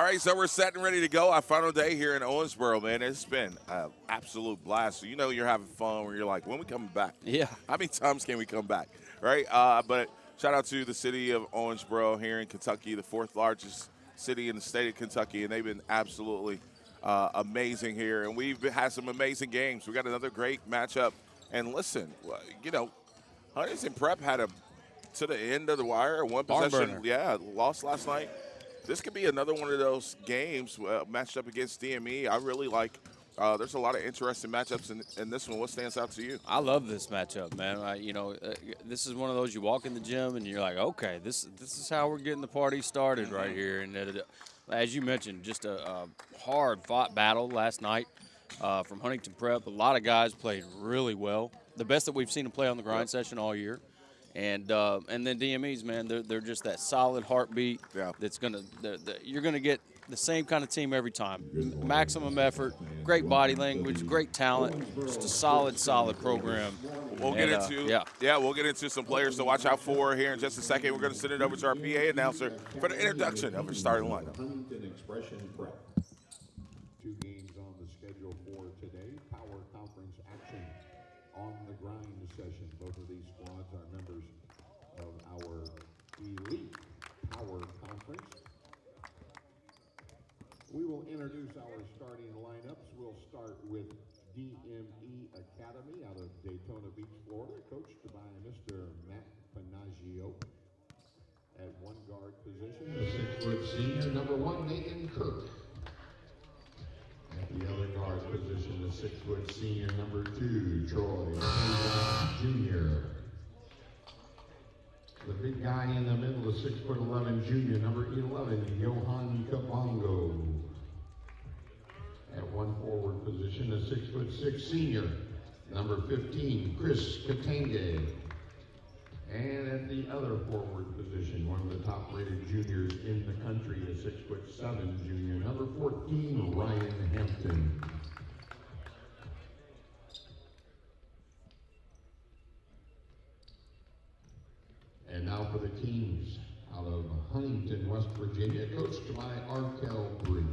right, so we're set and ready to go. Our final day here in Owensboro, man. It's been an absolute blast. So you know you're having fun when you're like, when we coming back? Yeah. How many times can we come back, right? But shout out to the city of Owensboro here in Kentucky, the fourth largest city in the state of Kentucky, and they've been absolutely amazing here. And we've had some amazing games. We got another great matchup. And listen, you know, Huntington Prep had a to the end of the wire, one possession. Yeah, lost last night. This could be another one of those games matched up against DME. I really like. There's a lot of interesting matchups in this one. What stands out to you? I love this matchup, man. This is one of those you walk in the gym and you're like, okay, this is how we're getting the party started right here. And as you mentioned, just a hard-fought battle last night from Huntington Prep. A lot of guys played really well, the best that we've seen them play on the grind session all year. And then DMEs, man, they're just that solid heartbeat. Yeah. That's you're gonna get the same kind of team every time. Maximum effort, great body language, great talent, just a solid program. We'll get into some players to watch out for here in just a second. We're going to send it over to our PA announcer for the introduction of our starting lineup. Huntington Expression Prep. 2 games on the schedule for today. Power Conference action on the grind session. Both of these squads are members of our elite Power Conference. We will introduce our starting lineups. We'll start with DME Academy out of Daytona Beach, Florida, coached by Mr. Matt Panaggio. At one guard position, the 6-foot senior, number 1, Nathan Kirk. At the other guard position, the 6-foot senior, number 2, Troy Jr. The big guy in the middle, the 6'11" junior, number 11, Johan Kabongo. At one forward position, the 6'6" senior, number 15, Chris Katenge. And at the other forward position, one of the top-rated juniors in the country, a 6'7" junior, number 14, Ryan Hampton. And now for the teams out of Huntington, West Virginia, coached by Arkell Bruce.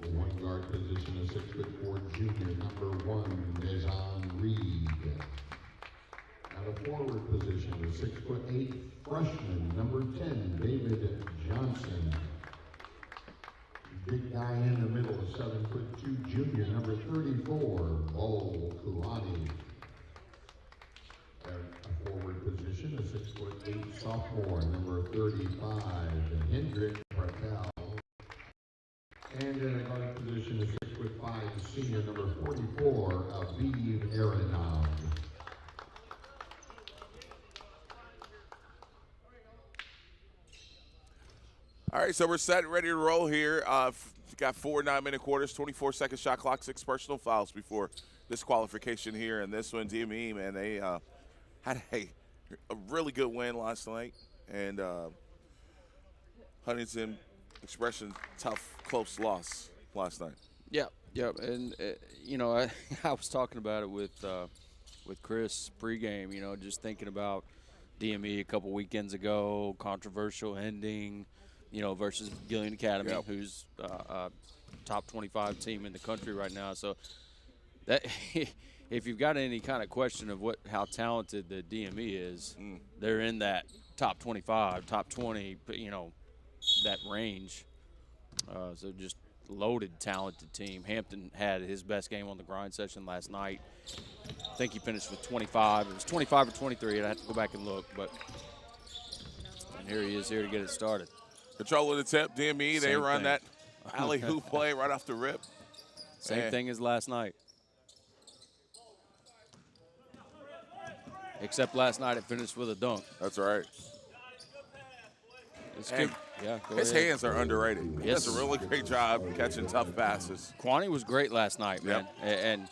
For one guard position, a 6'4" junior, number 1, Nezan Reed. At a forward position, a 6'8" freshman, number 10, David Johnson. Big guy in the middle, a 7'2" junior, number 34, Bo Kulani. At a forward position, a 6'8" sophomore, number 35, Hendrik Raquel. And in a guard position, a 6'5" senior, number 44, Aviv Aronov. All right, so we're set and ready to roll here. Got 4 9-minute quarters, 24-second shot clock, 6 personal fouls before this qualification here. And this one, DME, man, they had a really good win last night. And Huntington Expression, tough, close loss last night. Yeah. And, you know, I was talking about it with Chris pregame, you know, just thinking about DME a couple weekends ago, controversial ending, you know, versus Gillian Academy, who's a top 25 team in the country right now. So that if you've got any kind of question of how talented the DME is, they're in that top 25, top 20, you know, that range. So just loaded, talented team. Hampton had his best game on the grind session last night. I think he finished with 25. It was 25 or 23. I'd have to go back and look, and here he is here to get it started. Control of the tip, DME, they run that alley-hoop play right off the rip. Same thing as last night. Except last night it finished with a dunk. That's right. His ahead. hands are underrated. He does a really great job catching tough passes. Kwani was great last night, man. And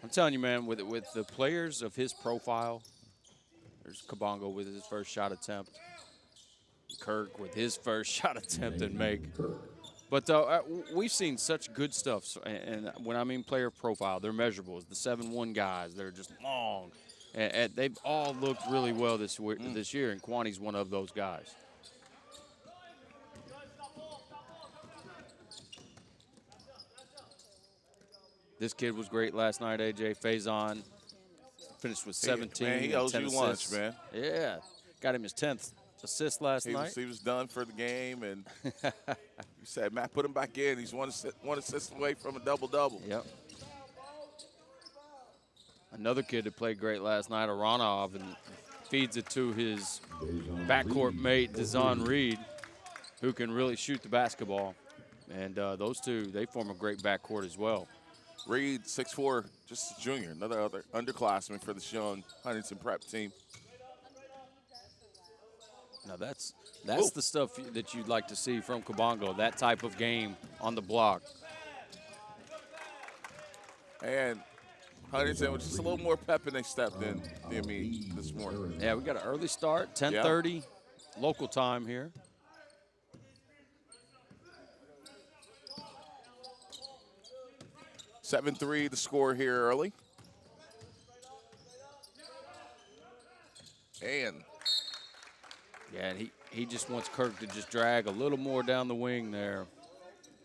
I'm telling you, man, with the players of his profile, there's Kabongo with his first shot attempt. Kirk with his first shot attempt and make. But we've seen such good stuff. And when I mean player profile, they're measurables. The 7'1" guys, they're just long. And they've all looked really well this year, and Kwani's one of those guys. This kid was great last night, AJ. Faison finished with 17. Man, he and owes 10 you assists. lunch, man. Yeah. Got him his 10th assist last night. He was done for the game, and you said, Matt, put him back in. He's one assist away from a double-double. Yep. Another kid that played great last night, Aronov, and feeds it to his backcourt mate, Dazon Reed, who can really shoot the basketball. And those two, they form a great backcourt as well. Reed, 6'4", just a junior, another underclassman for the young Huntington prep team. Now that's the stuff that you'd like to see from Kabongo, that type of game on the block. And Huntington with just a little more pep, and they stepped in DME this morning. Yeah, we got an early start, 10:30 local time here. (7-3) the score here early. And yeah, and he just wants Kirk to just drag a little more down the wing there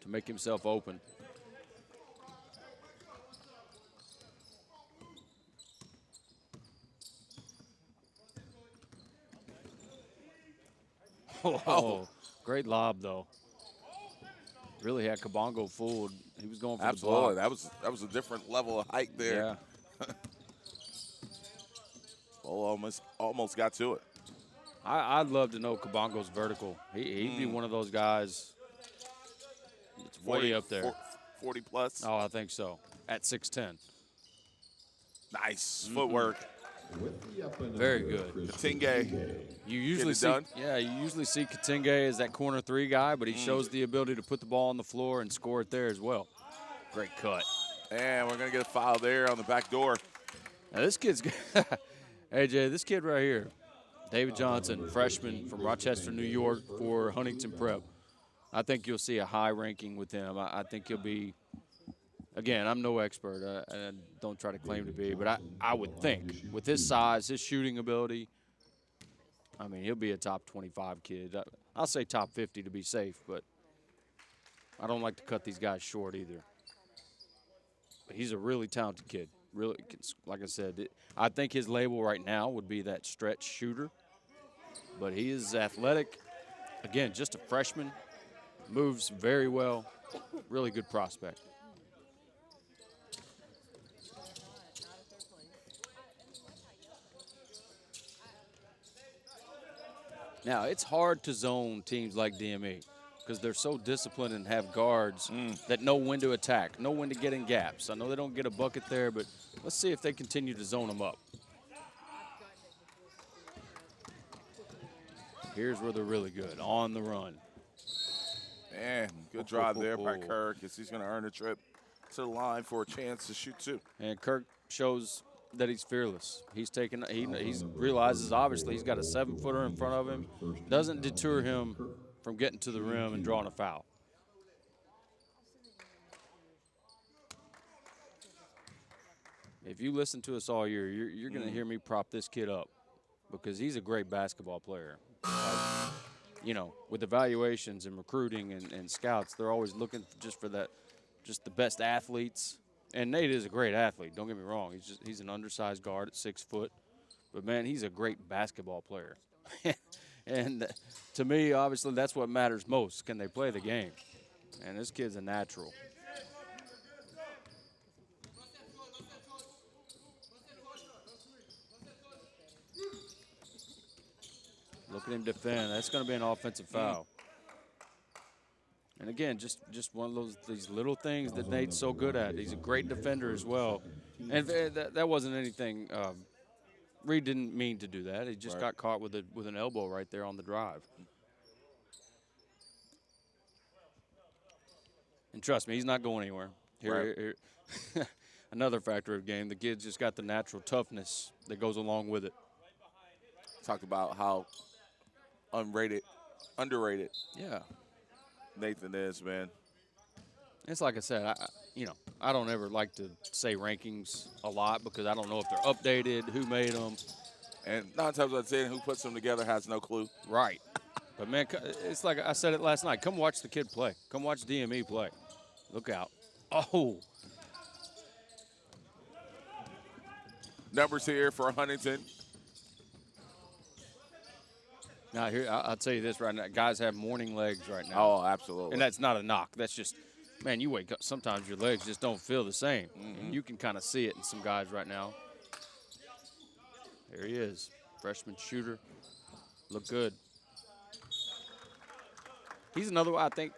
to make himself open. Oh, great lob though. Really had Kabongo fooled. He was going for absolutely, the block. that was a different level of height there. Yeah. Well, almost got to it. I'd love to know Kabongo's vertical. He'd be one of those guys that's way up there. 40 plus. Oh, I think so. At 6'10". Nice footwork. Very good. Katinge. You usually see, you usually see Katinge as that corner three guy, but he shows the ability to put the ball on the floor and score it there as well. Great cut. And we're gonna get a foul there on the back door. Now this kid's AJ, this kid right here, David Johnson, freshman from Rochester, New York for Huntington Prep. I think you'll see a high ranking with him. I think he'll be, again, I'm no expert. I don't try to claim to be, but I would think with his size, his shooting ability, I mean, he'll be a top 25 kid. I'll say top 50 to be safe, but I don't like to cut these guys short either. But he's a really talented kid. Really, like I said, I think his label right now would be that stretch shooter. But he is athletic. Again, just a freshman. Moves very well. Really good prospect. Now, it's hard to zone teams like DME because they're so disciplined and have guards that know when to attack, know when to get in gaps. I know they don't get a bucket there, but let's see if they continue to zone them up. Here's where they're really good, on the run. Man, good drive there by Kirk as he's going to earn a trip to the line for a chance to shoot two. And Kirk shows that he's fearless. He's taking. He realizes obviously he's got a 7-footer in front of him. Doesn't deter him from getting to the rim and drawing a foul. If you listen to us all year, you're going to hear me prop this kid up because he's a great basketball player. You know, with evaluations and recruiting and scouts, they're always looking just for that, just the best athletes. And Nate is a great athlete. Don't get me wrong. He's an undersized guard at 6 foot, but man, he's a great basketball player. And to me, obviously, that's what matters most. Can they play the game? And this kid's a natural. Look at him defend. That's going to be an offensive foul. And again, just one of these little things that Nate's so good at. He's a great defender as well. And that wasn't anything. Reed didn't mean to do that. He just got caught with an elbow right there on the drive. And trust me, he's not going anywhere. Here. Another factor of game. The kid's just got the natural toughness that goes along with it. Talk about how underrated Nathan is, man. It's like I said, I don't ever like to say rankings a lot because I don't know if they're updated, who made them. And 9 times out of 10, who puts them together has no clue. Right. But, man, it's like I said it last night. Come watch the kid play. Come watch DME play. Look out. Oh. numbers here for Huntington. Now, here, I'll tell you this right now. Guys have morning legs right now. Oh, absolutely. And that's not a knock. That's just, man, you wake up. Sometimes your legs just don't feel the same. And you can kind of see it in some guys right now. There he is, freshman shooter. Look good. He's another one, I think,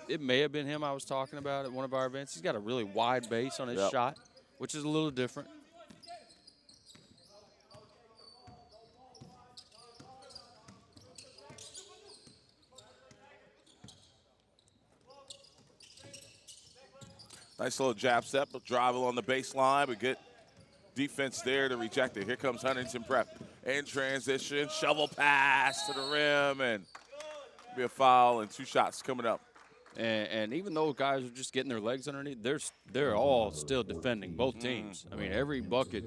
it may have been him I was talking about at one of our events. He's got a really wide base on his shot, which is a little different. Nice little jab step, drive along the baseline, but good defense there to reject it. Here comes Huntington prep. In transition, shovel pass to the rim, and be a foul and 2 shots coming up. And even though guys are just getting their legs underneath, they're all still defending, both teams. I mean, every bucket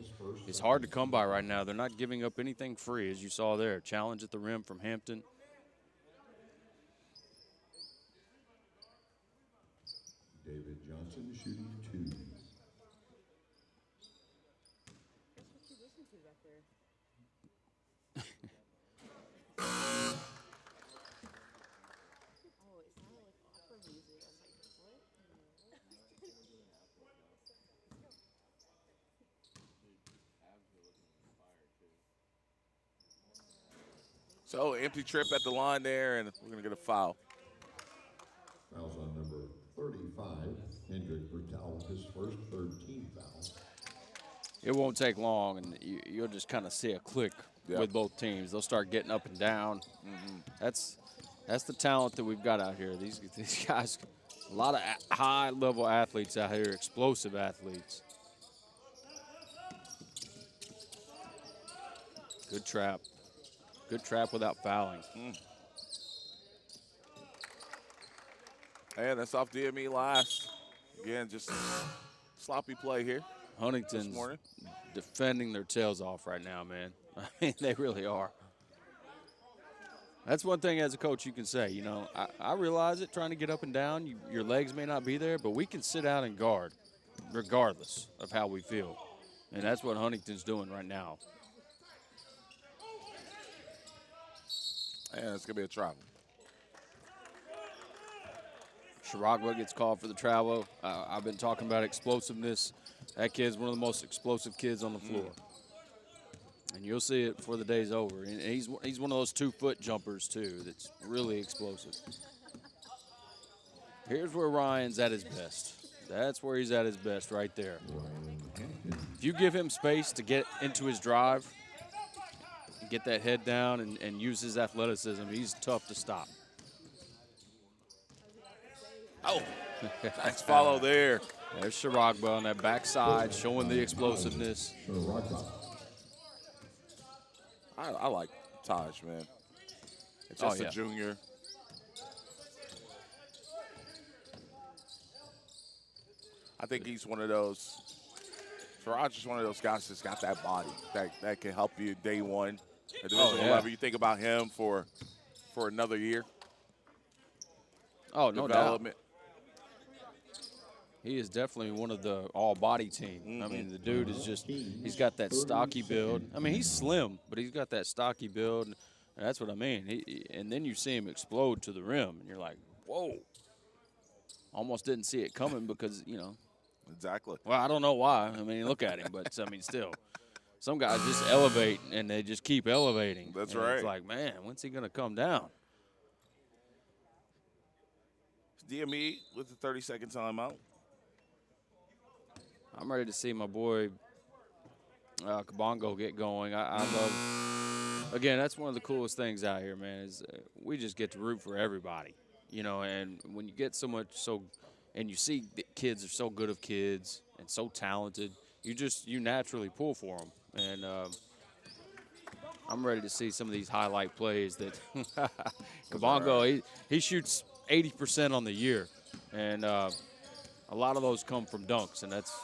is hard to come by right now. They're not giving up anything free, as you saw there. Challenge at the rim from Hampton. David Johnson shooting 2. So empty trip at the line there, and we're going to get a foul. Fouls on number 35, Hendrick Bertal, his first 13th foul. It won't take long, and you'll just kind of see a click with both teams. They'll start getting up and down. That's the talent that we've got out here. These guys, a lot of high-level athletes out here, explosive athletes. Good trap. Good trap without fouling. And that's off DME last. Again, just sloppy play here. Huntington's defending their tails off right now, man. I mean, they really are. That's one thing as a coach you can say. You know, I realize it, trying to get up and down. Your legs may not be there, but we can sit out and guard regardless of how we feel. And that's what Huntington's doing right now. And it's going to be a travel. Shiragwa gets called for the travel. I've been talking about explosiveness. That kid's one of the most explosive kids on the floor. And you'll see it before the day's over. And he's one of those 2-foot jumpers, too, that's really explosive. Here's where Ryan's at his best. That's where he's at his best right there. If you give him space to get into his drive, get that head down and use his athleticism, he's tough to stop. Oh, nice follow there. There's Shiragba on that backside, showing the explosiveness. I like Taj, man. It's just a junior. I think he's one of those. Faraj is one of those guys that's got that body that can help you day one at division level. You think about him for another year. Oh, no development. doubt. He is definitely one of the all-body team. I mean, the dude is just, he's got that stocky build. I mean, he's slim, but he's got that stocky build. And that's what I mean. And then you see him explode to the rim, and you're like, whoa. Almost didn't see it coming because, you know. Exactly. Well, I don't know why. I mean, look at him, but, I mean, still. Some guys just elevate, and they just keep elevating. That's and right. It's like, man, when's he going to come down? DME with the 30-second timeout. I'm ready to see my boy Kabongo get going. I love, again, that's one of the coolest things out here, man, is we just get to root for everybody, you know, and when you get so much, and you see the kids are so good of kids and so talented, you naturally pull for them. And I'm ready to see some of these highlight plays that Kabongo, he shoots 80% on the year, and a lot of those come from dunks, and that's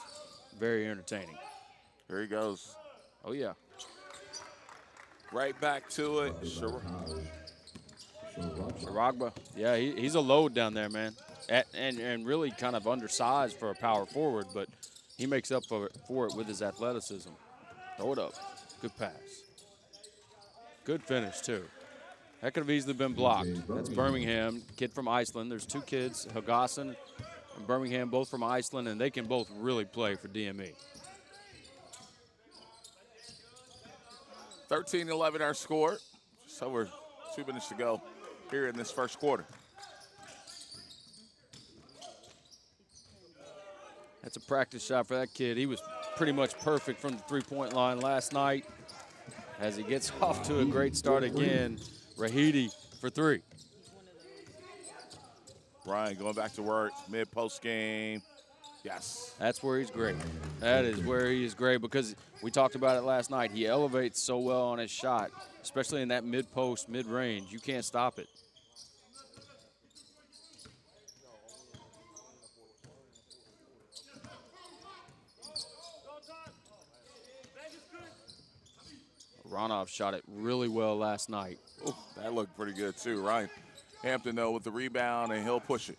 very entertaining. Here he goes. Oh, yeah. Right back to it. Shiragba. Yeah, he's a load down there, man, and really kind of undersized for a power forward, but he makes up for it with his athleticism. Throw it up. Good pass. Good finish, too. That could have easily been blocked. That's Birmingham, kid from Iceland. There's two kids, Hagassen and Birmingham, both from Iceland, and they can both really play for DME. 13-11 our score. Just over 2 minutes to go here in this first quarter. That's a practice shot for that kid. He was pretty much perfect from the three-point line last night. As he gets off to a great start again, Rahidi for three. Ryan going back to work, mid-post game. Yes. That's where he's great. That is where he is great because we talked about it last night. He elevates so well on his shot, especially in that mid-post, mid-range. You can't stop it. Ronov shot it really well last night. Ooh, that looked pretty good too, Ryan. Hampton, though, with the rebound, and he'll push it.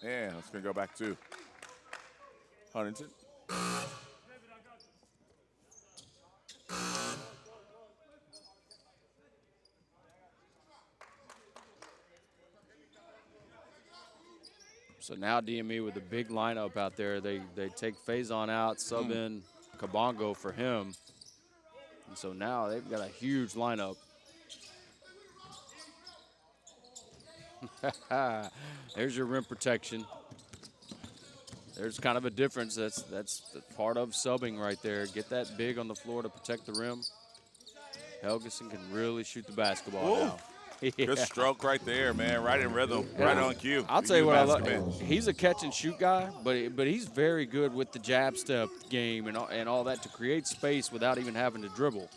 And it's going to go back to Huntington. So now DME with a big lineup out there. They take Faison out, sub in Kabongo for him. And so now they've got a huge lineup. There's your rim protection. There's kind of a difference. That's part of subbing right there. Get that big on the floor to protect the rim. Helgeson can really shoot the basketball now. Yeah. Good stroke right there, man. Right in rhythm, right on cue. I'll tell you what I love. He's a catch and shoot guy, but he's very good with the jab step game and all that to create space without even having to dribble.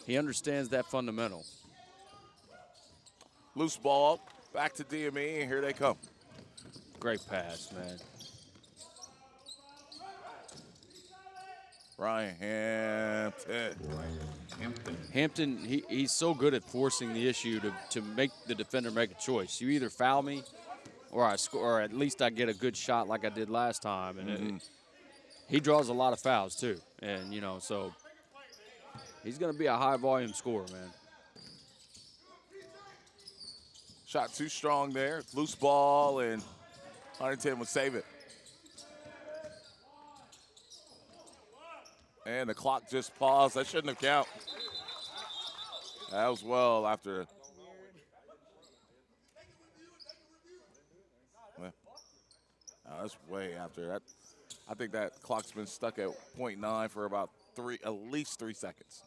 He understands that fundamental. Loose ball, back to DME, and here they come. Great pass, man. Ryan Hampton. Hampton, he's so good at forcing the issue to make the defender make a choice. You either foul me or I score, or at least I get a good shot like I did last time. And he draws a lot of fouls too. And, so he's going to be a high-volume scorer, man. Shot too strong there. Loose ball, and Huntington would save it. And the clock just paused. That shouldn't have counted. That was well after. Well, that's way after that. I think that clock's been stuck at 0.9 for about at least 3 seconds.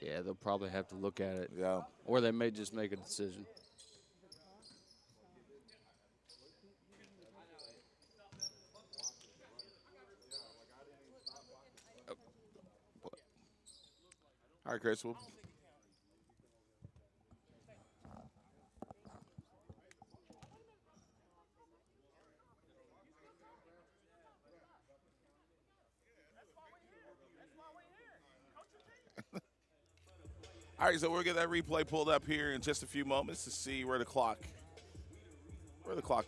Yeah, they'll probably have to look at it. Yeah. Or they may just make a decision. All right, Chris. All right, so we'll get that replay pulled up here in just a few moments to see where the clock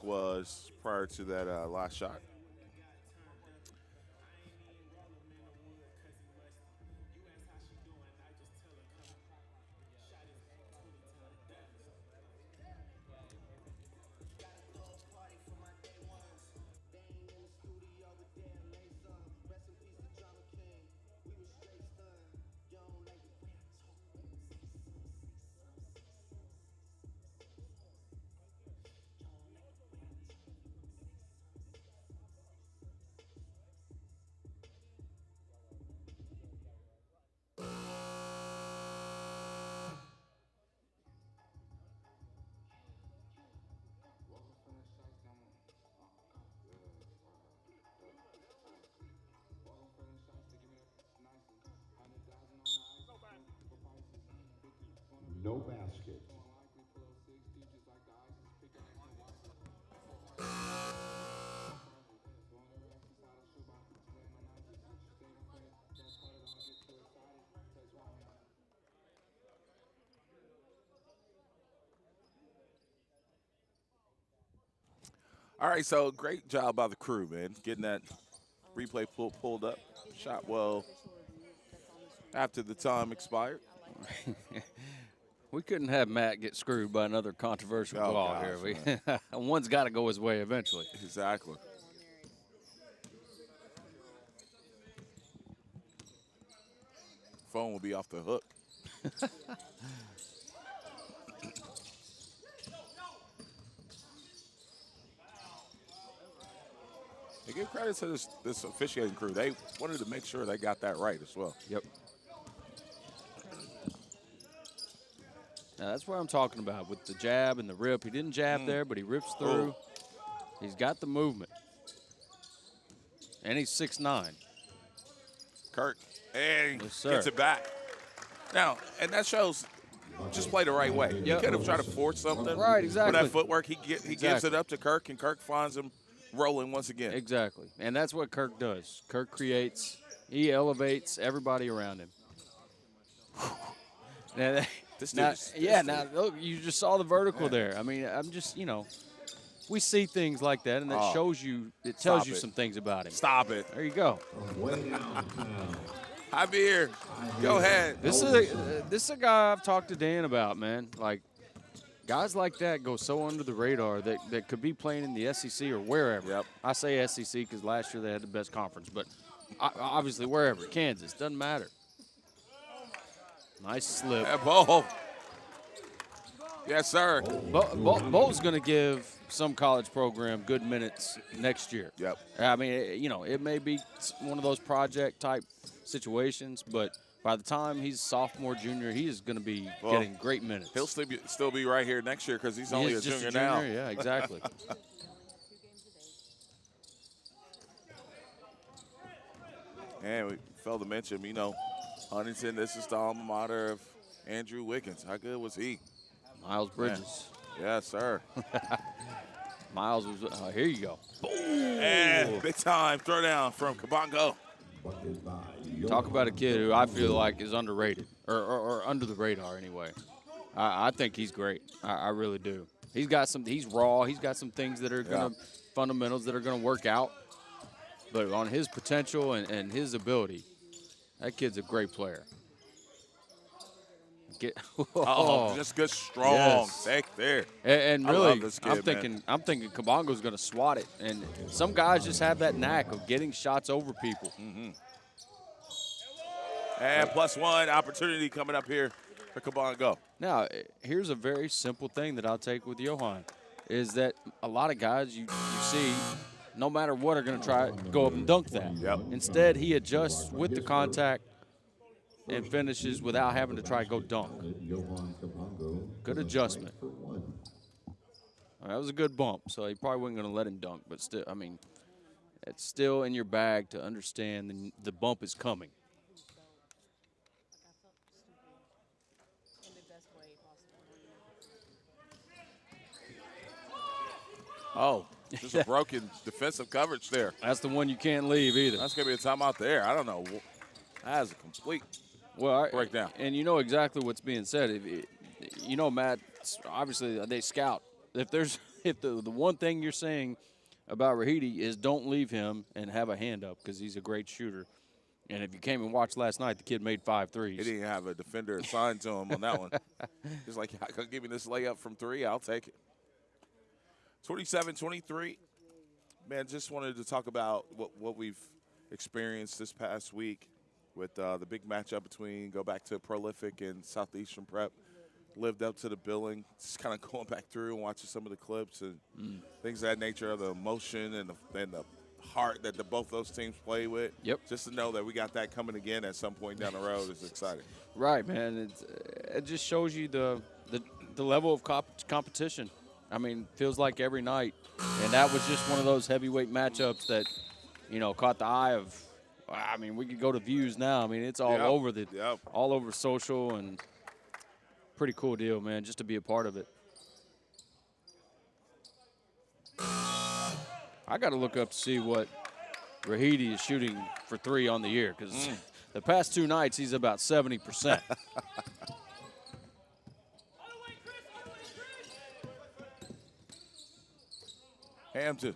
was prior to that last shot. No basket. All right, so great job by the crew, man, getting that replay pulled up. Shot well after the time expired. We couldn't have Matt get screwed by another controversial Oh, call gosh, here. One's got to go his way eventually. Exactly. Phone will be off the hook. They give credit to this officiating crew. They wanted to make sure they got that right as well. Yep. Now, that's what I'm talking about with the jab and the rip. He didn't jab there, but he rips through. He's got the movement. And he's 6'9". Kirk, and Yes, sir. gets it back. Now, and that shows just play the right way. Yep. He could have tried to force something. Right, exactly. With that footwork, he gives it up to Kirk, and Kirk finds him rolling once again. Exactly. And that's what Kirk does. Kirk creates, he elevates everybody around him. Now, look, you just saw the vertical there. I mean, I'm just, we see things like that, and that shows you, it tells you some things about him. Stop it. There you go. Javier, go ahead. This is a guy I've talked to Dan about, man. Like, guys like that go so under the radar that could be playing in the SEC or wherever. Yep. I say SEC because last year they had the best conference, but obviously wherever, Kansas, doesn't matter. Nice slip. Yeah, Bo. Yes, sir. Bo's going to give some college program good minutes next year. Yep. I mean, it may be one of those project-type situations, but by the time he's sophomore, junior, he is going to be getting great minutes. He'll still be right here next year because he's only a just junior now. Yeah, exactly. And we failed to mention, Huntington, this is the alma mater of Andrew Wiggins. How good was he? Miles Bridges. Yes, sir. Miles was, here you go. And big time throwdown from Kabongo. Talk about a kid who I feel like is underrated or under the radar anyway. I think he's great. I really do. He's raw. He's got some things that are fundamentals that are going to work out. But on his potential and his ability, that kid's a great player. Just good, strong take there. And I really, love this kid, I'm thinking Kabongo's going to swat it. And some guys just have that knack of getting shots over people. Mm-hmm. And +1 opportunity coming up here for Kabongo. Now, here's a very simple thing that I'll take with Johan, is that a lot of guys you see, no matter what, are going to try go up and dunk that. Yep. Instead, he adjusts with the contact and finishes without having to try to go dunk. Good adjustment. That was a good bump, so he probably wasn't going to let him dunk. But still, I mean, it's still in your bag to understand the bump is coming. Just a broken defensive coverage there. That's the one you can't leave either. That's going to be a timeout there. I don't know. That is a complete breakdown. And you know exactly what's being said. Matt, obviously they scout. If the one thing you're saying about Rahidi is don't leave him and have a hand up because he's a great shooter. And if you came and watched last night, the kid made 5 threes. He didn't have a defender assigned to him on that one. He's like, I can give me this layup from 3. I'll take it. 27-23. Man, just wanted to talk about what we've experienced this past week with the big matchup between go back to Prolific and Southeastern Prep. Lived up to the billing. Just kind of going back through and watching some of the clips and things of that nature, the emotion and the heart that both those teams play with. Yep. Just to know that we got that coming again at some point down the road is exciting. Right, man. It just shows you the level of competition. I mean, feels like every night. And that was just one of those heavyweight matchups that, caught the eye of, I mean, we could go to views now. I mean, it's all over all over social, and pretty cool deal, man, just to be a part of it. I got to look up to see what Rahidi is shooting for 3 on the year, because the past 2 nights he's about 70%. Hampton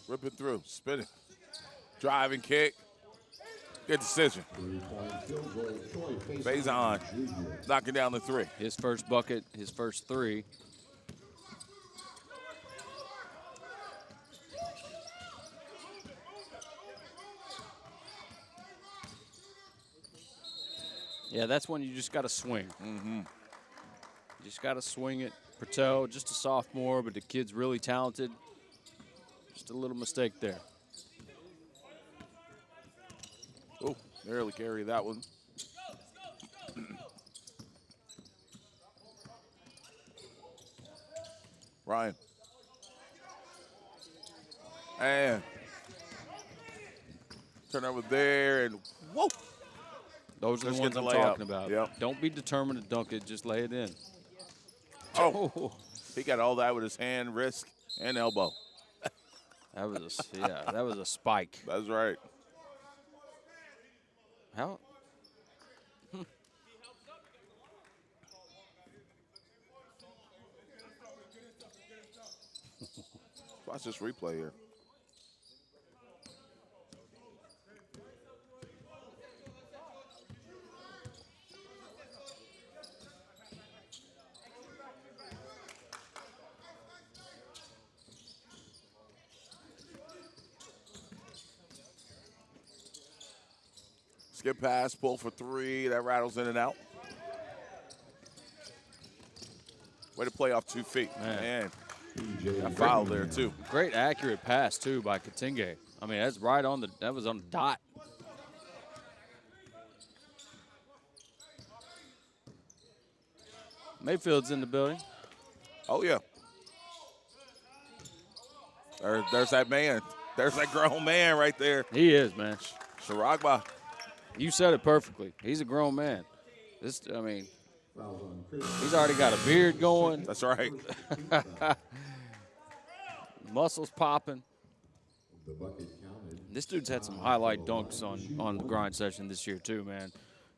ripping through, spinning, driving kick. Good decision. Faison knocking down the three. His first bucket, his first three. Yeah, that's when you just got to swing. Mm-hmm. You just got to swing it. Patel, just a sophomore, but the kid's really talented. Just a little mistake there. Oh, nearly carry that one. Ryan. And turn over there and whoa. Those are Let's the get ones the I'm layup. talking about. Yep. Don't be determined to dunk it. Just lay it in. Oh, he got all that with his hand, wrist, and elbow. That was that was a spike. That's right. How? Watch this replay here. Skip pass, pull for three. That rattles in and out. Way to play off 2 feet. Man. Got fouled there, too. Great accurate pass, too, by Katinge. I mean, that's right on the, that was on the dot. Mayfield's in the building. Oh, yeah. There's that man. There's that grown man right there. He is, man. Sharagba. You said it perfectly. He's a grown man. This, I mean, he's already got a beard going. That's right. Muscles popping. This dude's had some highlight dunks on the grind session this year too, man.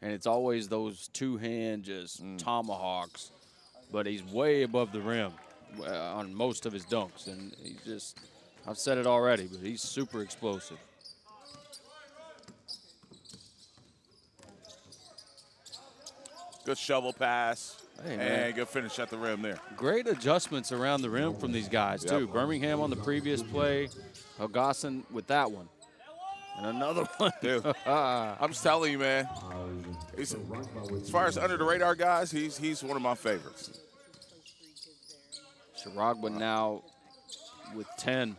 And it's always those two-hand just tomahawks. But he's way above the rim on most of his dunks. And he just, I've said it already, but he's super explosive. Good shovel pass. Hey, and man. good finish at the rim there. Great adjustments around the rim from these guys, too. Yep. Birmingham on the previous play. Hogasson with that one. And another one. Dude, I'm just telling you, man. As far as under the radar guys, he's one of my favorites. Sharagba now with 10.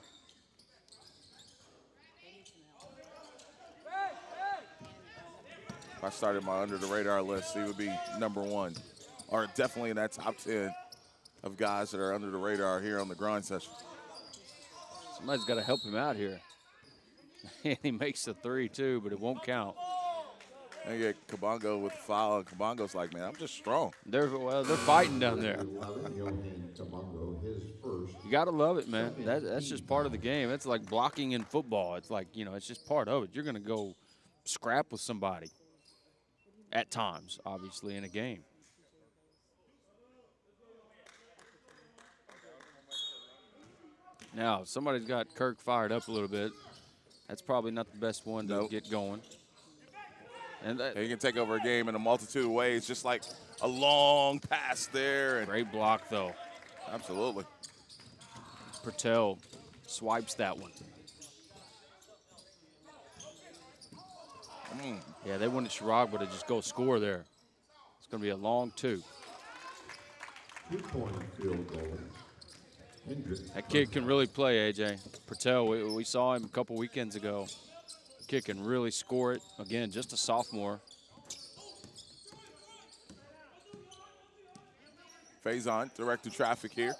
If I started my under the radar list, he would be #1, or definitely in that top 10 of guys that are under the radar here on the grind session. Somebody's got to help him out here. And he makes the three, too, but it won't count. And you get Kabongo with the foul, and Kabongo's like, man, I'm just strong. They're fighting down there. You got to love it, man. That's just part of the game. It's like blocking in football. It's like, you know, it's just part of it. You're going to go scrap with somebody at times, obviously, in a game. Now, somebody's got Kirk fired up a little bit. That's probably not the best one to get going. And he can take over a game in a multitude of ways, just like a long pass there. And great block, though. Absolutely. Patel swipes that one. Yeah, they wanted Sharagba to just go score there. It's going to be a long 2. 2-point field goal. That kid can really play, AJ. Patel, we saw him a couple weekends ago. Kid can really score it. Again, just a sophomore. Faison, directed traffic here.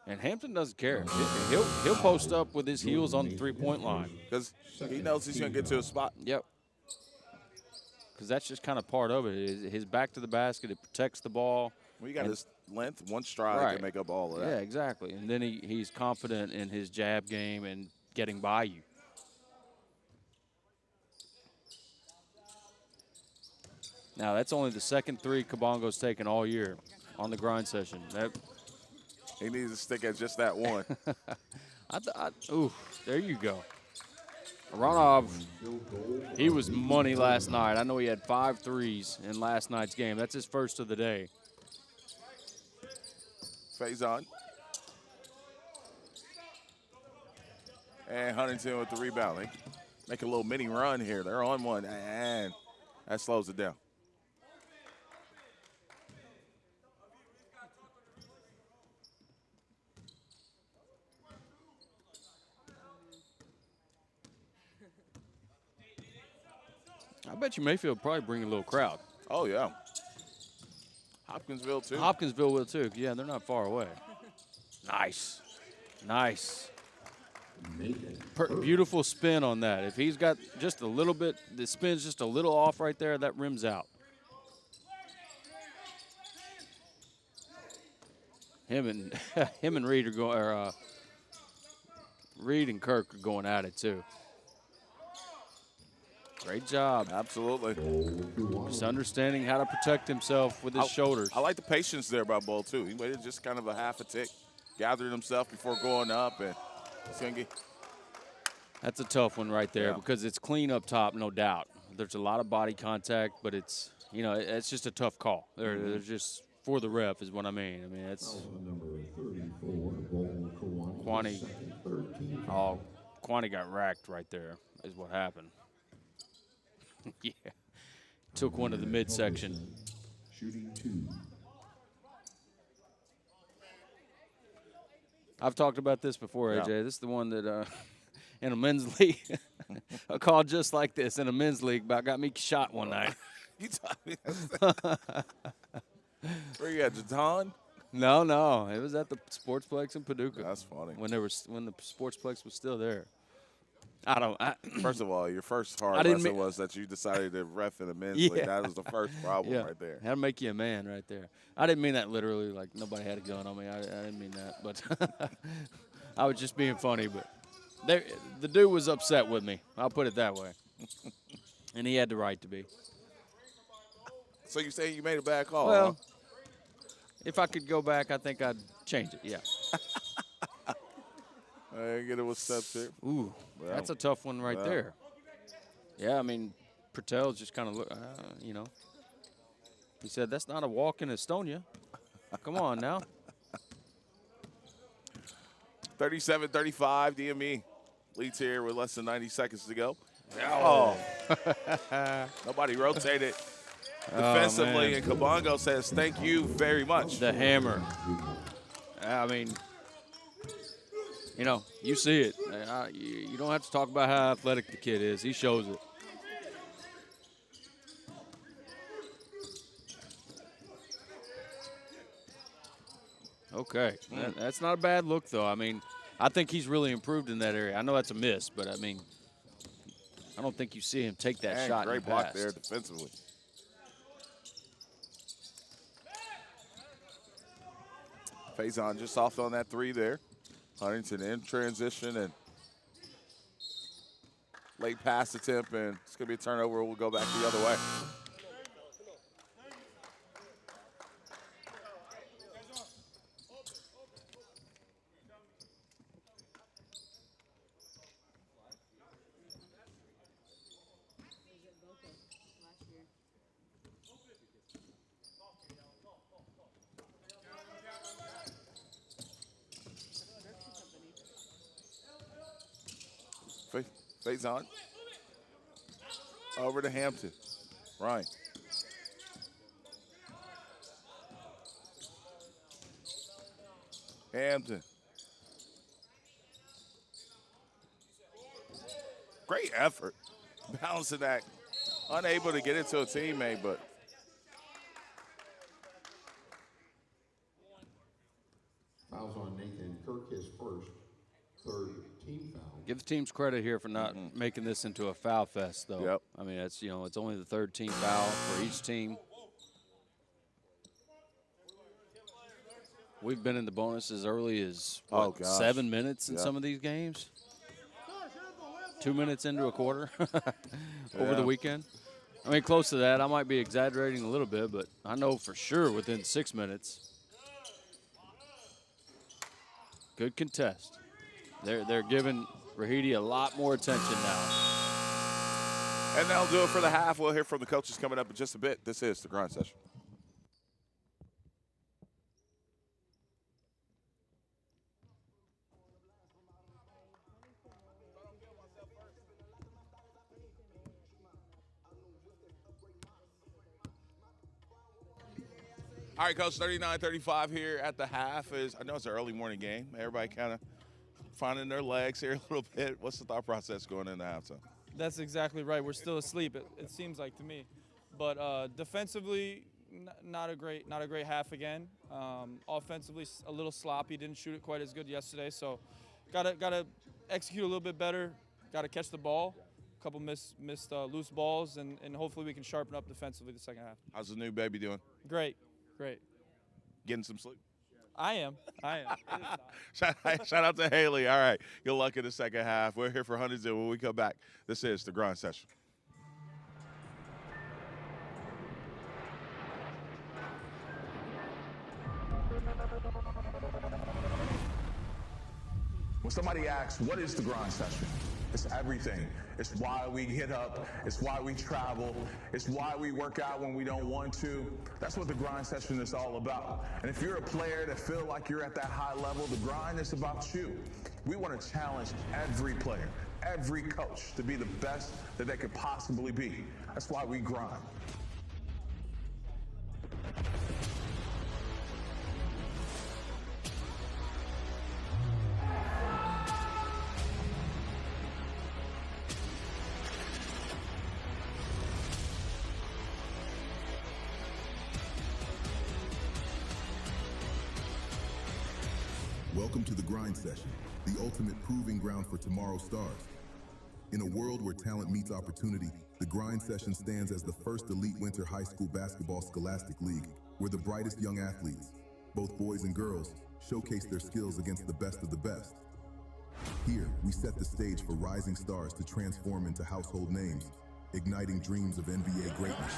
And Hampton doesn't care. He'll post up with his heels on the three-point line. Because he knows he's going to get to a spot. Yep. Because that's just kind of part of it. His back to the basket, it protects the ball. Well, you got his length, one stride Right. can make up all of that. Yeah, exactly. And then he's confident in his jab game and getting by you. Now, that's only the second 3 Kabongo's taken all year on the grind session. He needs to stick at just that one. Ooh, there you go. Aronov, he was money last night. I know he had 5 threes in last night's game. That's his first of the day. Faison. And Huntington with the rebound. They make a little mini run here. They're on one, and that slows it down. I bet you Mayfield probably bring a little crowd. Oh, yeah. Hopkinsville, too. Hopkinsville will, too. Yeah, they're not far away. Nice. Nice. Beautiful spin on that. If he's got just a little bit, the spin's just a little off right there, that rim's out. Him and Reed are going, or Reed and Kirk are going at it too. Great job. Absolutely. Just understanding how to protect himself with his shoulders. I like the patience there by Bull, too. He waited just kind of a half a tick, gathered himself before going up, and it's going to get. That's a tough one right there because it's clean up top, no doubt. There's a lot of body contact, but it's, you know, it's just a tough call. They're just for the ref is what I mean. I mean, it's Kwani got racked right there is what happened. Yeah. Took one to the midsection. Shooting 2. I've talked about this before, AJ. Yeah. This is the one that in a men's league, a call just like this in a men's league about got me shot one night. You taught me Where you at, Jaton? No. It was at the Sportsplex in Paducah. That's funny. When the Sportsplex was still there. First of all, your first hard lesson was that you decided to ref in a men's league. That was the first problem right there. How to make you a man right there. I didn't mean that literally, like nobody had a gun on me. I didn't mean that. But I was just being funny. But the dude was upset with me. I'll put it that way. And he had the right to be. So you say you made a bad call, Well, if I could go back, I think I'd change it, yeah. Get it with steps here. Ooh, that's a tough one right there. Yeah, I mean, Pertel's just kind of look, you know. He said, that's not a walk in Estonia. Come on now. 37-35, DME leads here with less than 90 seconds to go. Oh. Nobody rotated defensively, and Kabongo says, thank you very much. The hammer. I mean, you know, you see it. You don't have to talk about how athletic the kid is. He shows it. Okay. That's not a bad look, though. I mean, I think he's really improved in that area. I know that's a miss, but, I mean, I don't think you see him take that shot. Great block there defensively. Faison just off on that 3 there. Huntington in transition and late pass attempt, and it's going to be a turnover. We'll go back the other way. Faison. Over to Hampton. Ryan. Hampton. Great effort. Balancing that. Unable to get it to a teammate, but. Fouls on Nathan Kirk, his first, third team foul. Give the teams credit here for not making this into a foul fest, though. Yep. I mean, it's, you know, it's only the third team foul for each team. We've been in the bonus as early as 7 minutes in some of these games. 2 minutes into a quarter over the weekend. I mean, close to that. I might be exaggerating a little bit, but I know for sure within 6 minutes. Good contest. They're giving Rahidi a lot more attention now. And that'll do it for the half. We'll hear from the coaches coming up in just a bit. This is the grind session. All right, Coach, 39-35 here at the half. I know it's an early morning game. Everybody kind of finding their legs here a little bit. What's the thought process going into halftime? That's exactly right. We're still asleep, it seems like to me. But defensively, not a great half again. Offensively, a little sloppy. Didn't shoot it quite as good yesterday. So gotta execute a little bit better. Gotta catch the ball. A couple missed loose balls, and hopefully we can sharpen up defensively the second half. How's the new baby doing? Great. Getting some sleep? I am. Shout out to Haley. All right. Good luck in the second half. We're here for Huntington. When we come back, this is the grind session. When somebody asks, what is the grind session? It's everything. It's why we get up. It's why we travel. It's why we work out when we don't want to. That's what the grind session is all about. And if you're a player that feel like you're at that high level, the grind is about you. We want to challenge every player, every coach to be the best that they could possibly be. That's why we grind. Welcome to the grind session, the ultimate proving ground for tomorrow's stars. In a world where talent meets opportunity, the grind session stands as the first elite winter high school basketball scholastic league, where the brightest young athletes, both boys and girls, showcase their skills against the best of the best. Here, we set the stage for rising stars to transform into household names, igniting dreams of NBA greatness.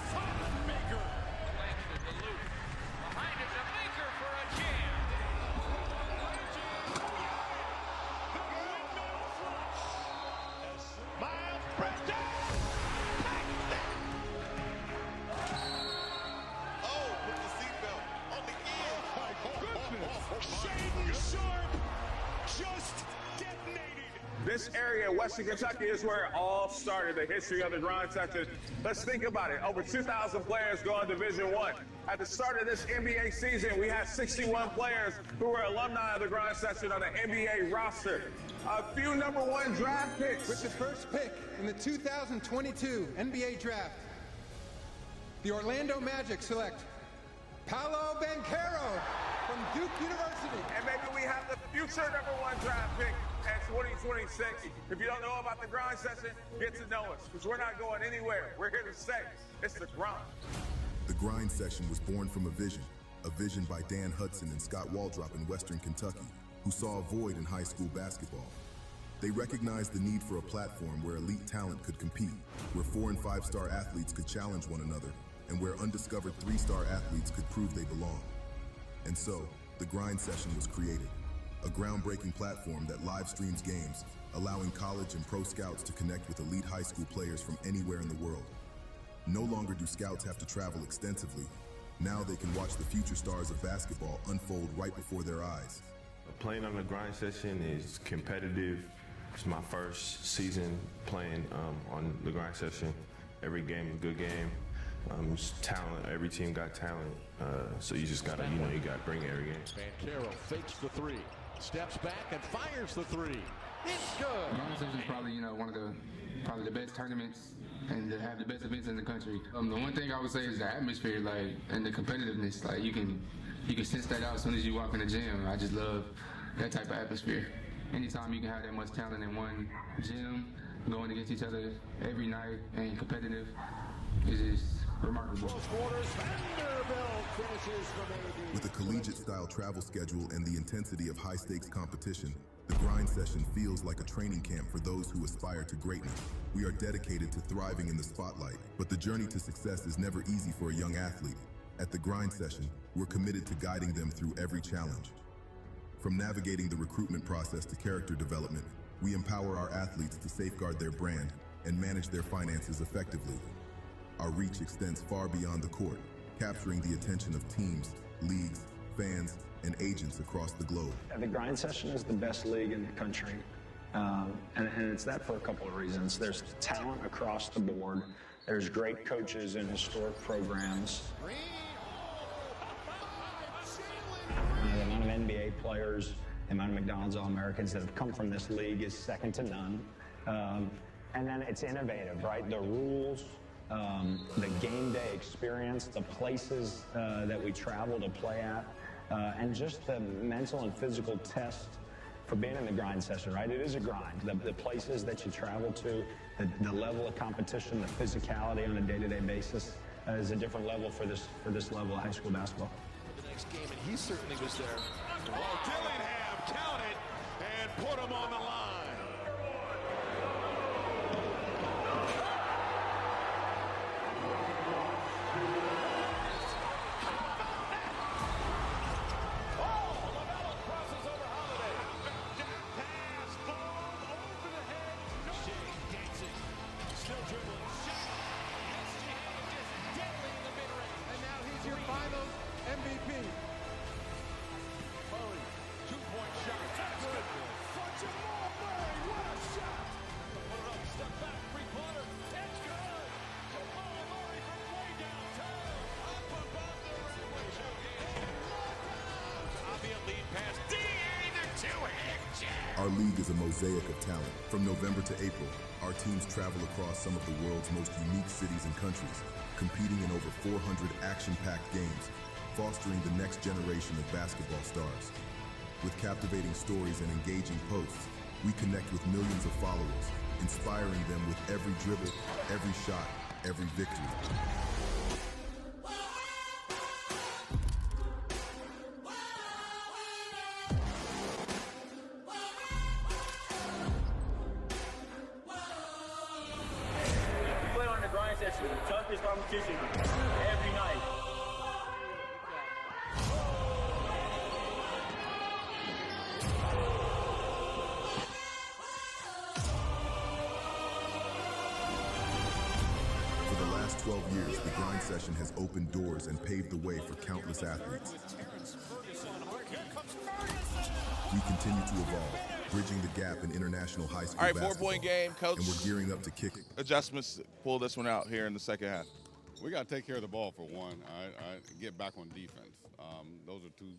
This area, Western Kentucky, is where it all started, the history of the grind session. Let's think about it. Over 2,000 players go on Division I. At the start of this NBA season, we had 61 players who were alumni of the grind session on the NBA roster. A few #1 draft picks. With the first pick in the 2022 NBA draft, the Orlando Magic select Paolo Banchero from Duke University. And maybe we have the future #1 draft pick at 2026. If you don't know about the grind session, get to know us, because we're not going anywhere. We're here to stay. It's the grind. The grind session was born from a vision by Dan Hudson and Scott Waldrop in Western Kentucky, who saw a void in high school basketball. They recognized the need for a platform where elite talent could compete, where 4- and 5-star athletes could challenge one another, and where undiscovered 3-star athletes could prove they belong. And so, the grind session was created, a groundbreaking platform that live streams games, allowing college and pro scouts to connect with elite high school players from anywhere in the world. No longer do scouts have to travel extensively. Now they can watch the future stars of basketball unfold right before their eyes. Playing on the grind session is competitive. It's my first season playing on the grind session. Every game is a good game. It's talent. Every team got talent. So you just gotta, you gotta bring it every game. Banchero fakes the three, steps back and fires the three. It's good. The grind session is probably, one of the best tournaments and to have the best events in the country. The one thing I would say is the atmosphere, and the competitiveness. You can sense that out as soon as you walk in the gym. I just love that type of atmosphere. Anytime you can have that much talent in one gym, going against each other every night and competitive, is just remarkable. Close quarters, Vanderbilt finishes. With a collegiate-style travel schedule and the intensity of high-stakes competition, the grind session feels like a training camp for those who aspire to greatness. We are dedicated to thriving in the spotlight, but the journey to success is never easy for a young athlete. At the grind session, we're committed to guiding them through every challenge. From navigating the recruitment process to character development, we empower our athletes to safeguard their brand and manage their finances effectively. Our reach extends far beyond the court, capturing the attention of teams, leagues, fans, and agents across the globe. The grind session is the best league in the country, and it's that for a couple of reasons. There's talent across the board. There's great coaches and historic programs. The amount of NBA players, the amount of McDonald's All-Americans that have come from this league is second to none. And then it's innovative, right? The rules, the game day experience, the places that we travel to play at, and just the mental and physical test for being in the grind session, right? It is a grind. The places that you travel to, the level of competition, the physicality on a day-to-day basis is a different level for this level of high school basketball. The next game, and he certainly was there. Oh, Dillingham counted and put him on the line. Our league is a mosaic of talent. From November to April, our teams travel across some of the world's most unique cities and countries, competing in over 400 action-packed games, fostering the next generation of basketball stars. With captivating stories and engaging posts, we connect with millions of followers, inspiring them with every dribble, every shot, every victory. The toughest competition every night. For the last 12 years, the grind session has opened doors and paved the way for countless athletes. We continue to evolve, bridging the gap in international high school basketball. All right, 4-point game, coach. And we're gearing up to kick. Adjustments, pull this one out here in the second half. We got to take care of the ball for one. I get back on defense. Those are two,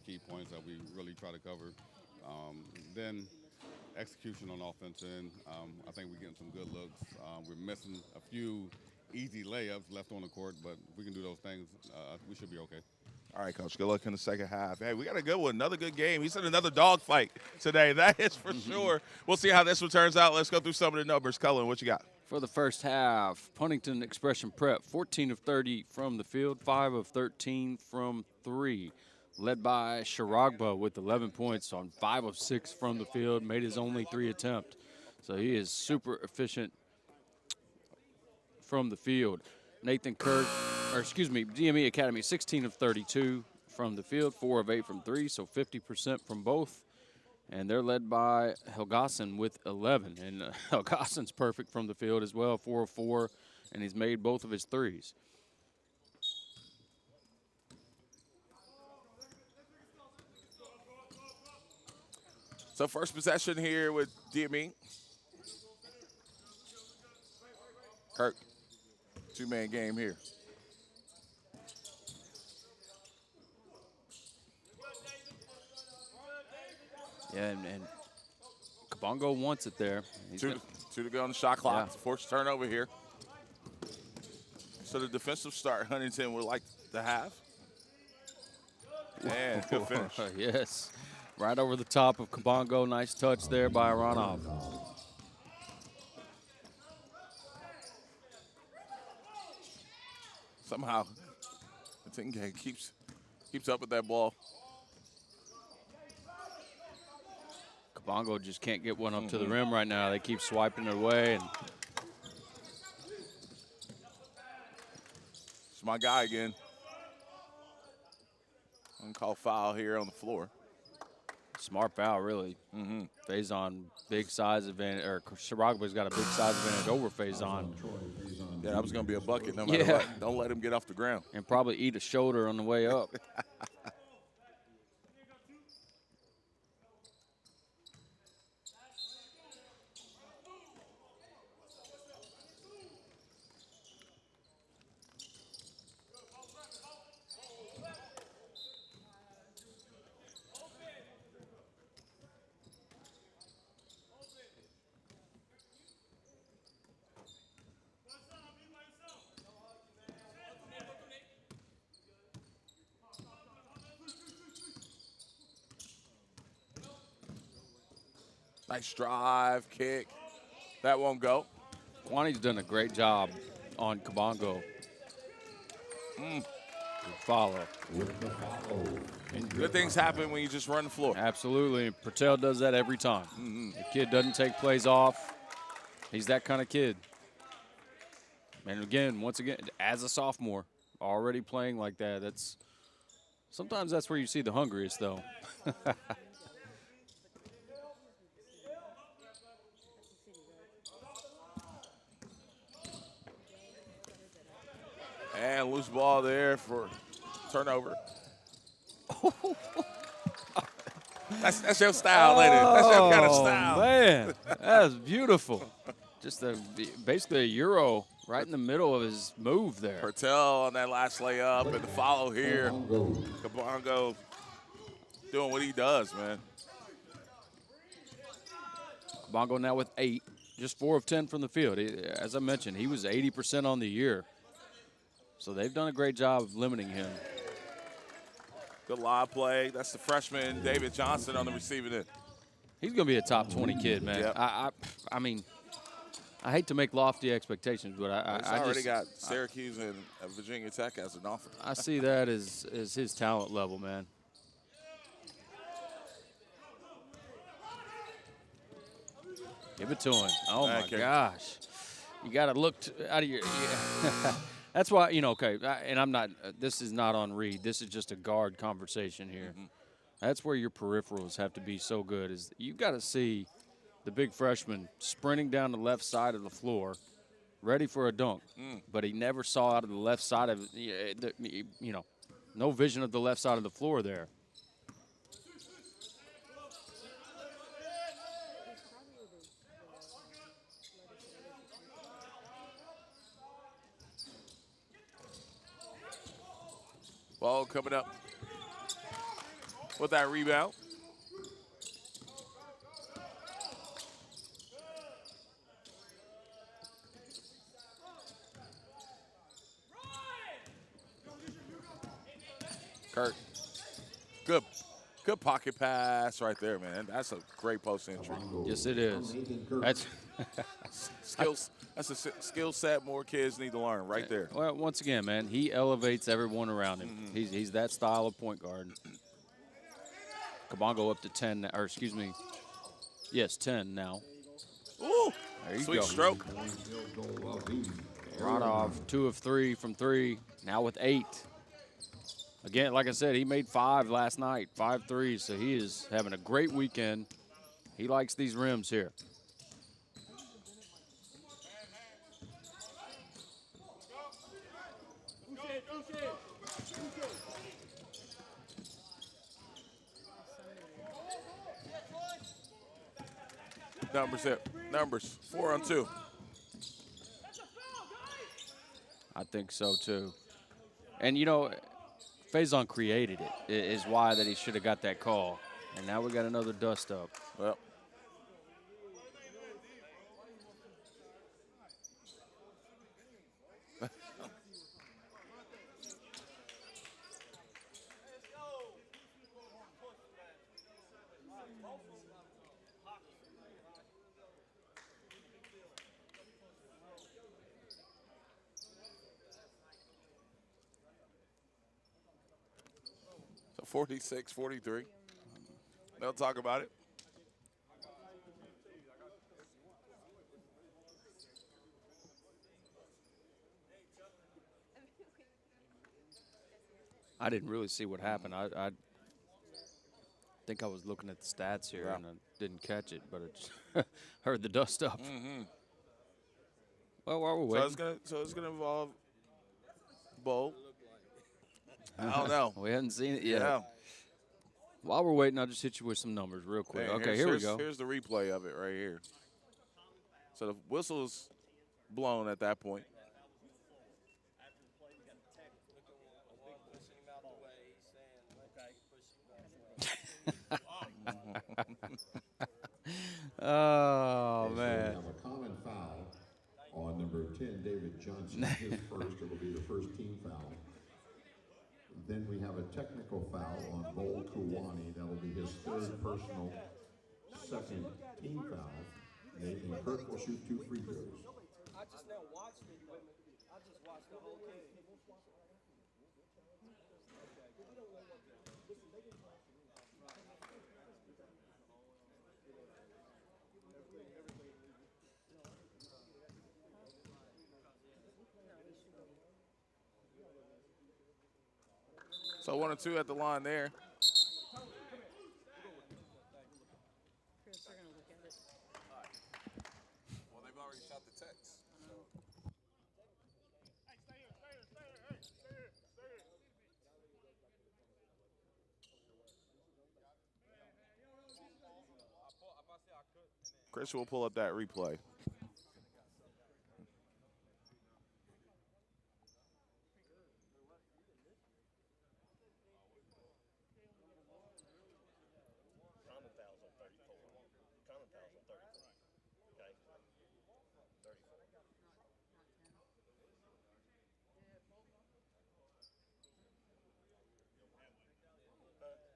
key points that we really try to cover. Then execution on offense, and I think we're getting some good looks. We're missing a few easy layups left on the court, but if we can do those things, we should be okay. All right, Coach, good luck in the second half. Hey, we got a good one, another good game. He said another dogfight today. That is for sure. We'll see how this one turns out. Let's go through some of the numbers. Cullen, what you got? For the first half, Huntington Expression Prep, 14 of 30 from the field, 5 of 13 from 3. Led by Sharagba with 11 points on 5 of 6 from the field, made his only 3 attempt. So he is super efficient from the field. Nathan Kirk, DME Academy, 16 of 32 from the field, 4 of 8 from 3, so 50% from both. And they're led by Helgason with 11. And Helgason's perfect from the field as well, 4 of 4, and he's made both of his threes. So first possession here with DME. Kirk, two-man game here. Yeah, and Kabongo wants it there. Two to go on the shot clock. Yeah. Forced turnover here. So the defensive start Huntington would like to have. And good finish. Yes. Right over the top of Kabongo. Nice touch there by Aronov. Somehow, Huntington keeps Keeps up with that ball. Kabongo just can't get one up to the rim right now. They keep swiping it away. And it's my guy again. I'm gonna call foul here on the floor. Smart foul, really. Faison, big size advantage, or Shiragawa's got a big size advantage over Faison. Yeah, that was going to be a bucket no matter what. Don't let him get off the ground. And probably eat a shoulder on the way up. Nice drive, kick. That won't go. Kwani's done a great job on Kabongo. Good follow. And good things happen when you just run the floor. Absolutely. Patel does that every time. The kid doesn't take plays off. He's that kind of kid. And again, once again, as a sophomore, already playing like that, sometimes that's where you see the hungriest, though. And loose ball there for turnover. That's your style, ain't it? That's your kind of style. Man, that was beautiful. Just basically a Euro right in the middle of his move there. Patel on that last layup and the follow here. Kabongo doing what he does, man. Kabongo now with 8, just 4 of 10 from the field. As I mentioned, he was 80% on the year. So they've done a great job of limiting him. Good lob play. That's the freshman, David Johnson, on the receiving end. He's going to be a top 20 kid, man. Yep. I mean, I hate to make lofty expectations, but I already got Syracuse and Virginia Tech as an offer. I see that as his talent level, man. Give it to him. Oh, my gosh. You got to look out of your That's why, okay, and I'm not, this is not on Reed. This is just a guard conversation here. That's where your peripherals have to be so good is you've got to see the big freshman sprinting down the left side of the floor, ready for a dunk. But he never saw out of the left side of, no vision of the left side of the floor there. Ball coming up with that rebound. Kurt, good pocket pass right there, man. That's a great post entry. Yes, it is. That's skills. That's a skill set more kids need to learn right there. Well, once again, man, he elevates everyone around him. He's that style of point guard. Kabongo up to 10, or excuse me, yes, 10 now. Ooh, there you sweet go. Stroke. Rodov, 2 of 3 from 3, now with 8. Again, like I said, he made 5 last night, 5 threes, so he is having a great weekend. He likes these rims here. Numbers, 4 on 2. I think so, too. And, Faison created it, is why that he should have got that call. And now we got another dust up. Well. 46, 43. They'll talk about it. I didn't really see what happened. I think I was looking at the stats here and I didn't catch it, but I heard the dust up. Mm-hmm. Well, while we're waiting. So it's gonna involve Bo. I don't know. We haven't seen it yet. Yeah. While we're waiting, I'll just hit you with some numbers real quick. Hey, okay, here we go. Here's the replay of it right here. So the whistle's blown at that point. Oh, Okay, man. So we have a common foul on number 10, David Johnson. His first, it will be the first team foul. Then we have a technical foul on Bo Kuwani. That will be his third personal, second team foul. Nathan Kirk will shoot 2 free throws. I just now watched it. I just watched the whole game. So 1 or 2 at the line there. Well, they've already shot the text. Chris will pull up that replay. Common fouls on 34. Common fouls on 34. Okay. 34. That ain't nothing. We're swaying. One didn't do nothing.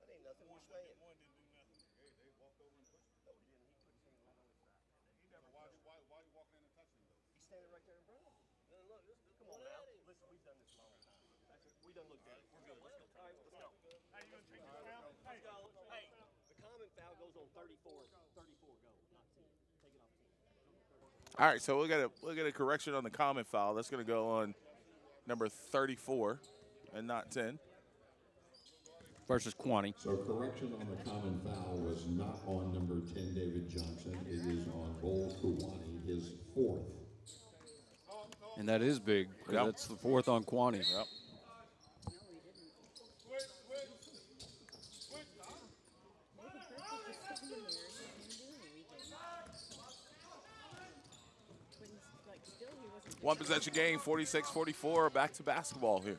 They walked over and pushed him. No, he didn't. He put his hand on the other side. He never. Why are you walking in and touching him though? He's standing right there in front of him. Look, come on now. Listen, we've done this a long time. We done looked at it. We're good. Let's go. All right, let's go. Hey, you gonna take this foul? Let's go. Hey, the common foul goes on 34. 34 go, not 10. Take it off 10. All right, so we'll get a correction on the common foul. That's going to go on number 34 and not 10. Versus Kwani. So correction on the common foul was not on number 10, David Johnson. It is on Bo Kuwani, his 4th. And that is big. Yep. That's the 4th on Kwani. Yep. One possession game, 46-44. Back to basketball here.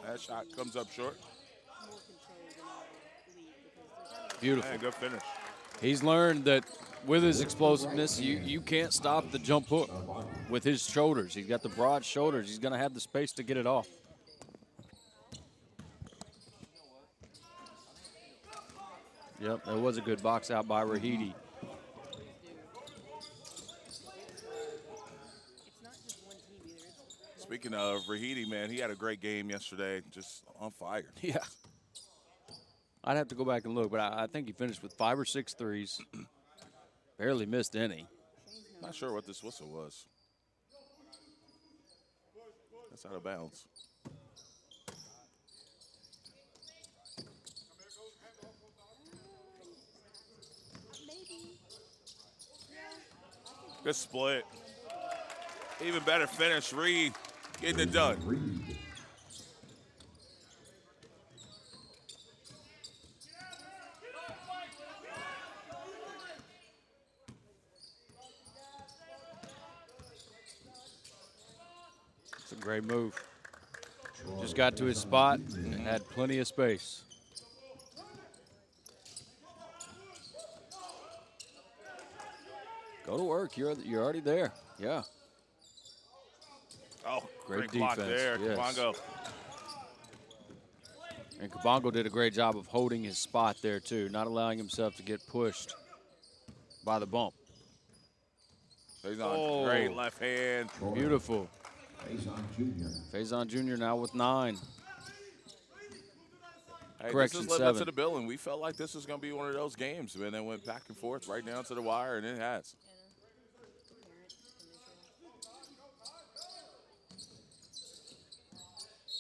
That shot comes up short. Beautiful. Man, good finish. He's learned that with his explosiveness, you can't stop the jump hook with his shoulders. He's got the broad shoulders. He's going to have the space to get it off. Yep, that was a good box out by Rahidi. Speaking of Rahidi, man, he had a great game yesterday, just on fire. Yeah. I'd have to go back and look, but I think he finished with 5 or 6 threes. Barely missed any. Not sure what this whistle was. That's out of bounds. Good split. Even better finish. Reed getting it done. It's a great move. Just got to his spot and had plenty of space. Go to work. You're already there. Yeah. Oh, great block defense. there. Yes. Come on, go. And Kabongo did a great job of holding his spot there, too, not allowing himself to get pushed by the bump. Faison, great left hand. Beautiful. Faison Jr. Faison Jr. now with 9. Hey, Correction, this is living up 7. to the billing. We felt like this was going to be one of those games, man. They went back and forth right down to the wire, and it has.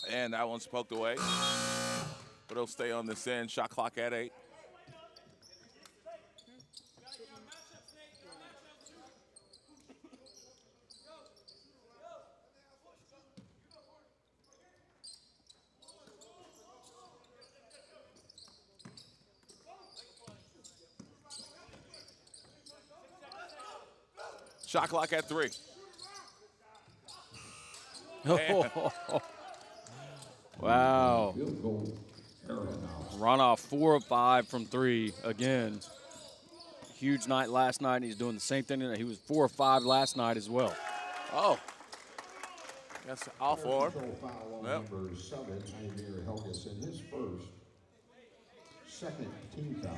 And that one's poked away. But it'll stay on this end. Shot clock at 8. Shot clock at 3. Wow. Runoff 4 of 5 from 3 again. Huge night last night, and he's doing the same thing tonight. He was 4 of 5 last night as well. Oh. That's off arm. Foul on number 7, Javier Helgeson, his first. Second team foul.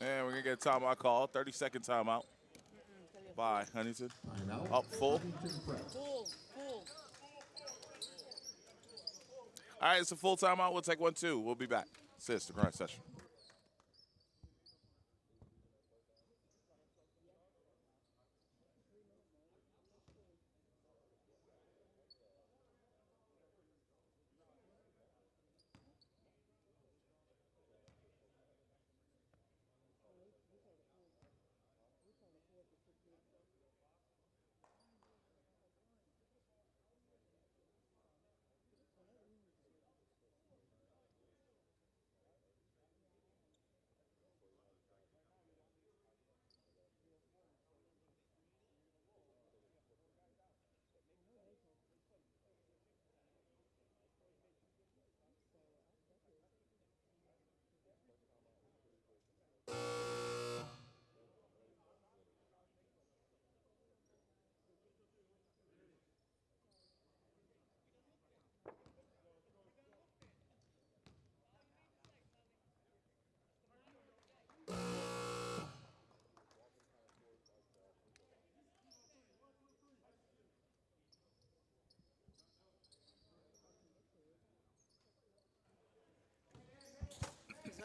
And we're going to get a timeout call. 30-second timeout by Huntington. Up full. All right, it's a full timeout. We'll take 1-2. We'll be back. Sis, the grind session.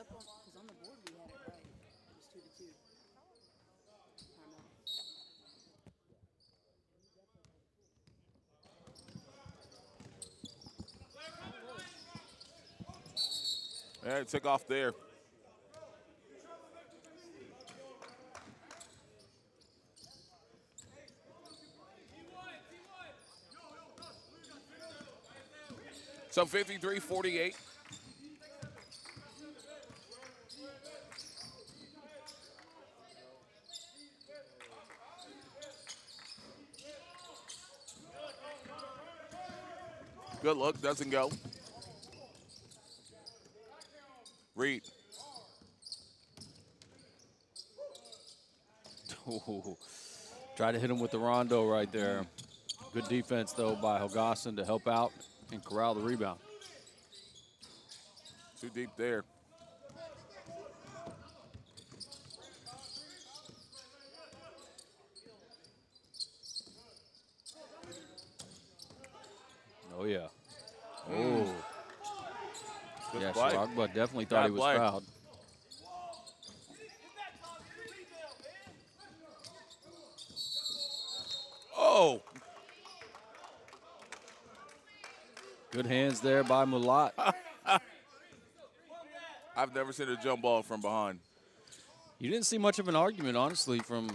Because on the board we had it right. It was 2-2. Yeah, took off there. So 53-48. Good look, doesn't go. Reed. Ooh, try to hit him with the rondo right there. Good defense, though, by Helgeson to help out and corral the rebound. Too deep there. Oh, yeah. Oh. Good Yeah, play. Stragba definitely thought he was play. fouled. Oh. Good hands there by Mulat. I've never seen a jump ball from behind. You didn't see much of an argument, honestly, from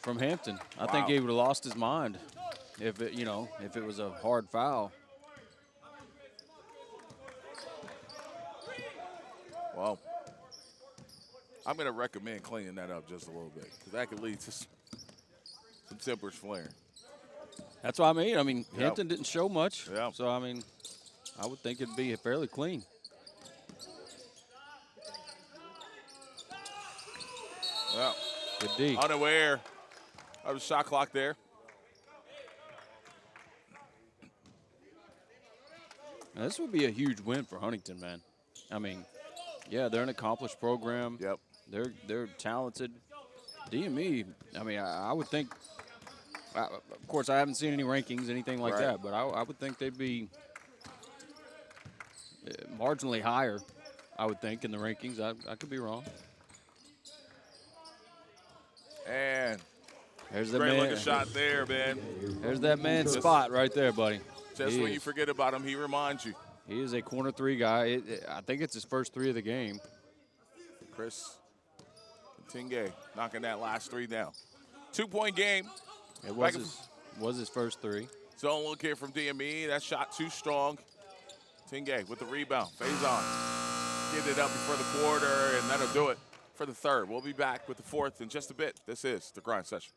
Hampton. I Wow. think he would have lost his mind if it, if it was a hard foul. Well, I'm going to recommend cleaning that up just a little bit because that could lead to some tempers flaring. That's what I mean. Yep. Hampton didn't show much. Yeah. So, I would think it'd be fairly clean. Well, good D. Unaware of the shot clock there. Now, this would be a huge win for Huntington, man. I mean, yeah, they're an accomplished program. Yep. They're talented. DME, I mean, I would think, of course, I haven't seen any rankings, anything like that, but I would think they'd be marginally higher, I would think, in the rankings. I could be wrong. And there's the great man. looking shot there, man. There's that man spot right there, buddy. Just when you forget about him, he reminds you. He is a corner three guy. I think it's his first three of the game. Chris Tinge knocking that last three down. 2-point game. It was his first three. Zone look here from DME. That shot too strong. Tinge with the rebound. Phase on. Get it up before the quarter, and that'll do it for the third. We'll be back with the fourth in just a bit. This is the grind session.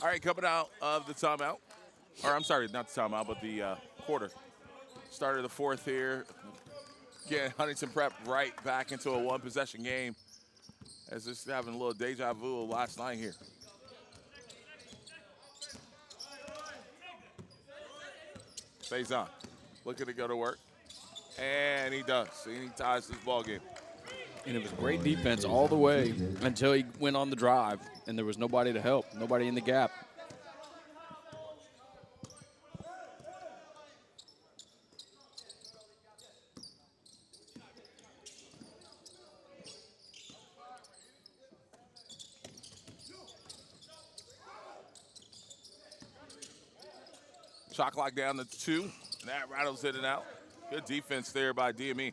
All right, coming out of the timeout. Or I'm sorry, not the timeout, but the quarter. Start of the fourth here. Again, Huntington Prep right back into a one-possession game. As this having a little deja vu of last night here. Faison looking to go to work. And he does. And he ties this ball game. And it was great defense all the way until he went on the drive, and there was nobody to help, nobody in the gap. Shot clock down to 2, and that rattles it and out. Good defense there by DME.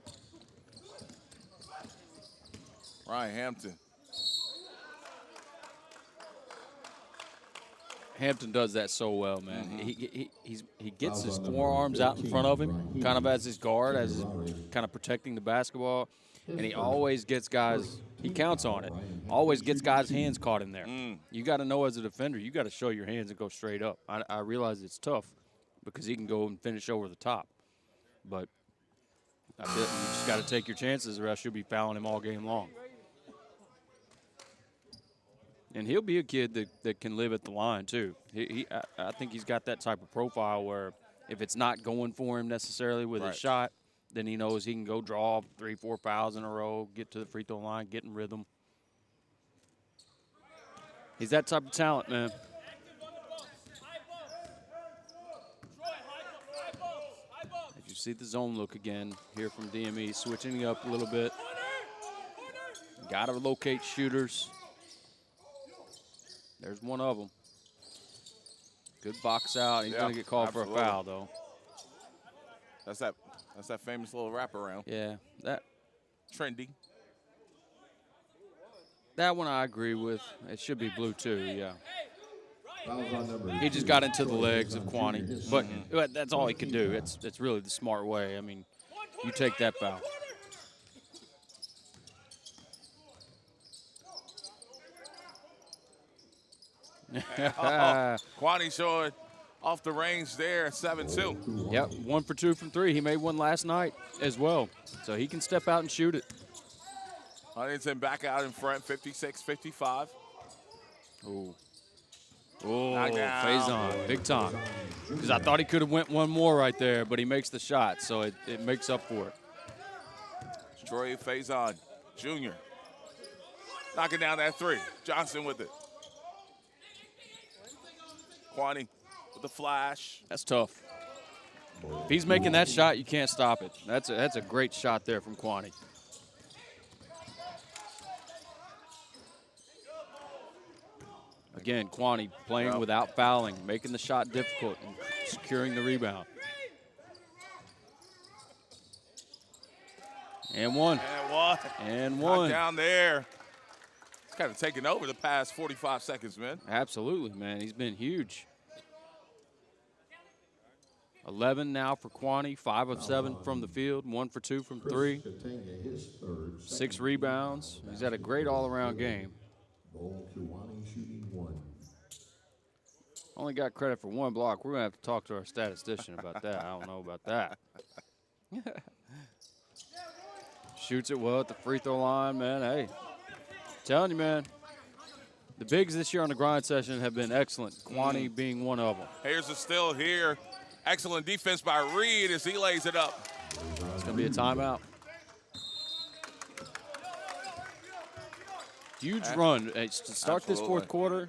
Ryan Hampton. Hampton does that so well, man. He gets his forearms out in front of him, kind of as his guard, as kind of protecting the basketball, and he always gets guys. He counts on it. Always gets guys' hands caught in there. You got to know as a defender, you got to show your hands and go straight up. I realize it's tough because he can go and finish over the top, but you just got to take your chances, or else you'll be fouling him all game long. And he'll be a kid that can live at the line, too. I think he's got that type of profile where if it's not going for him necessarily with his shot, then he knows he can go draw 3-4 fouls in a row, get to the free throw line, get in rhythm. He's that type of talent, man. As you see the zone look again here from DME, switching up a little bit. Got to locate shooters. There's one of them. Good box out. He's going to get called for a foul, though. That's that famous little wraparound. Yeah, that trendy. That one I agree with. It should be blue too. Yeah. He just got into the legs of Kwani, but that's all he could do. It's really the smart way. I mean, you take that foul. Kwani showing off the range there at 7-2. Yep, 1 for 2 from 3. He made one last night as well, so he can step out and shoot it. Huntington back out in front, 56-55. Ooh. Oh, Knockdown. Faison, big time. Because I thought he could have went one more right there, but he makes the shot, so it makes up for it. Troy Faison, Jr. knocking down that 3. Johnson with it. Kwani with the flash. That's tough. If he's making that shot, you can't stop it. That's a great shot there from Kwani. Again, Kwani playing without fouling, making the shot difficult and securing the rebound. And one. And one. And one. Down there. He's kind of taken over the past 45 seconds, man. Absolutely, man. He's been huge. 11 now for Kwani, 5 of 7 from the field, 1 for 2 from 3. 6 rebounds. He's had a great all-around game. Only got credit for 1 block. We're going to have to talk to our statistician about that. I don't know about that. Shoots it well at the free throw line, man. Hey, telling you, man, the bigs this year on the grind session have been excellent. Kwani being one of them. Here's a steal here. Excellent defense by Reed as he lays it up. It's going to be a timeout. Huge run to start this fourth quarter.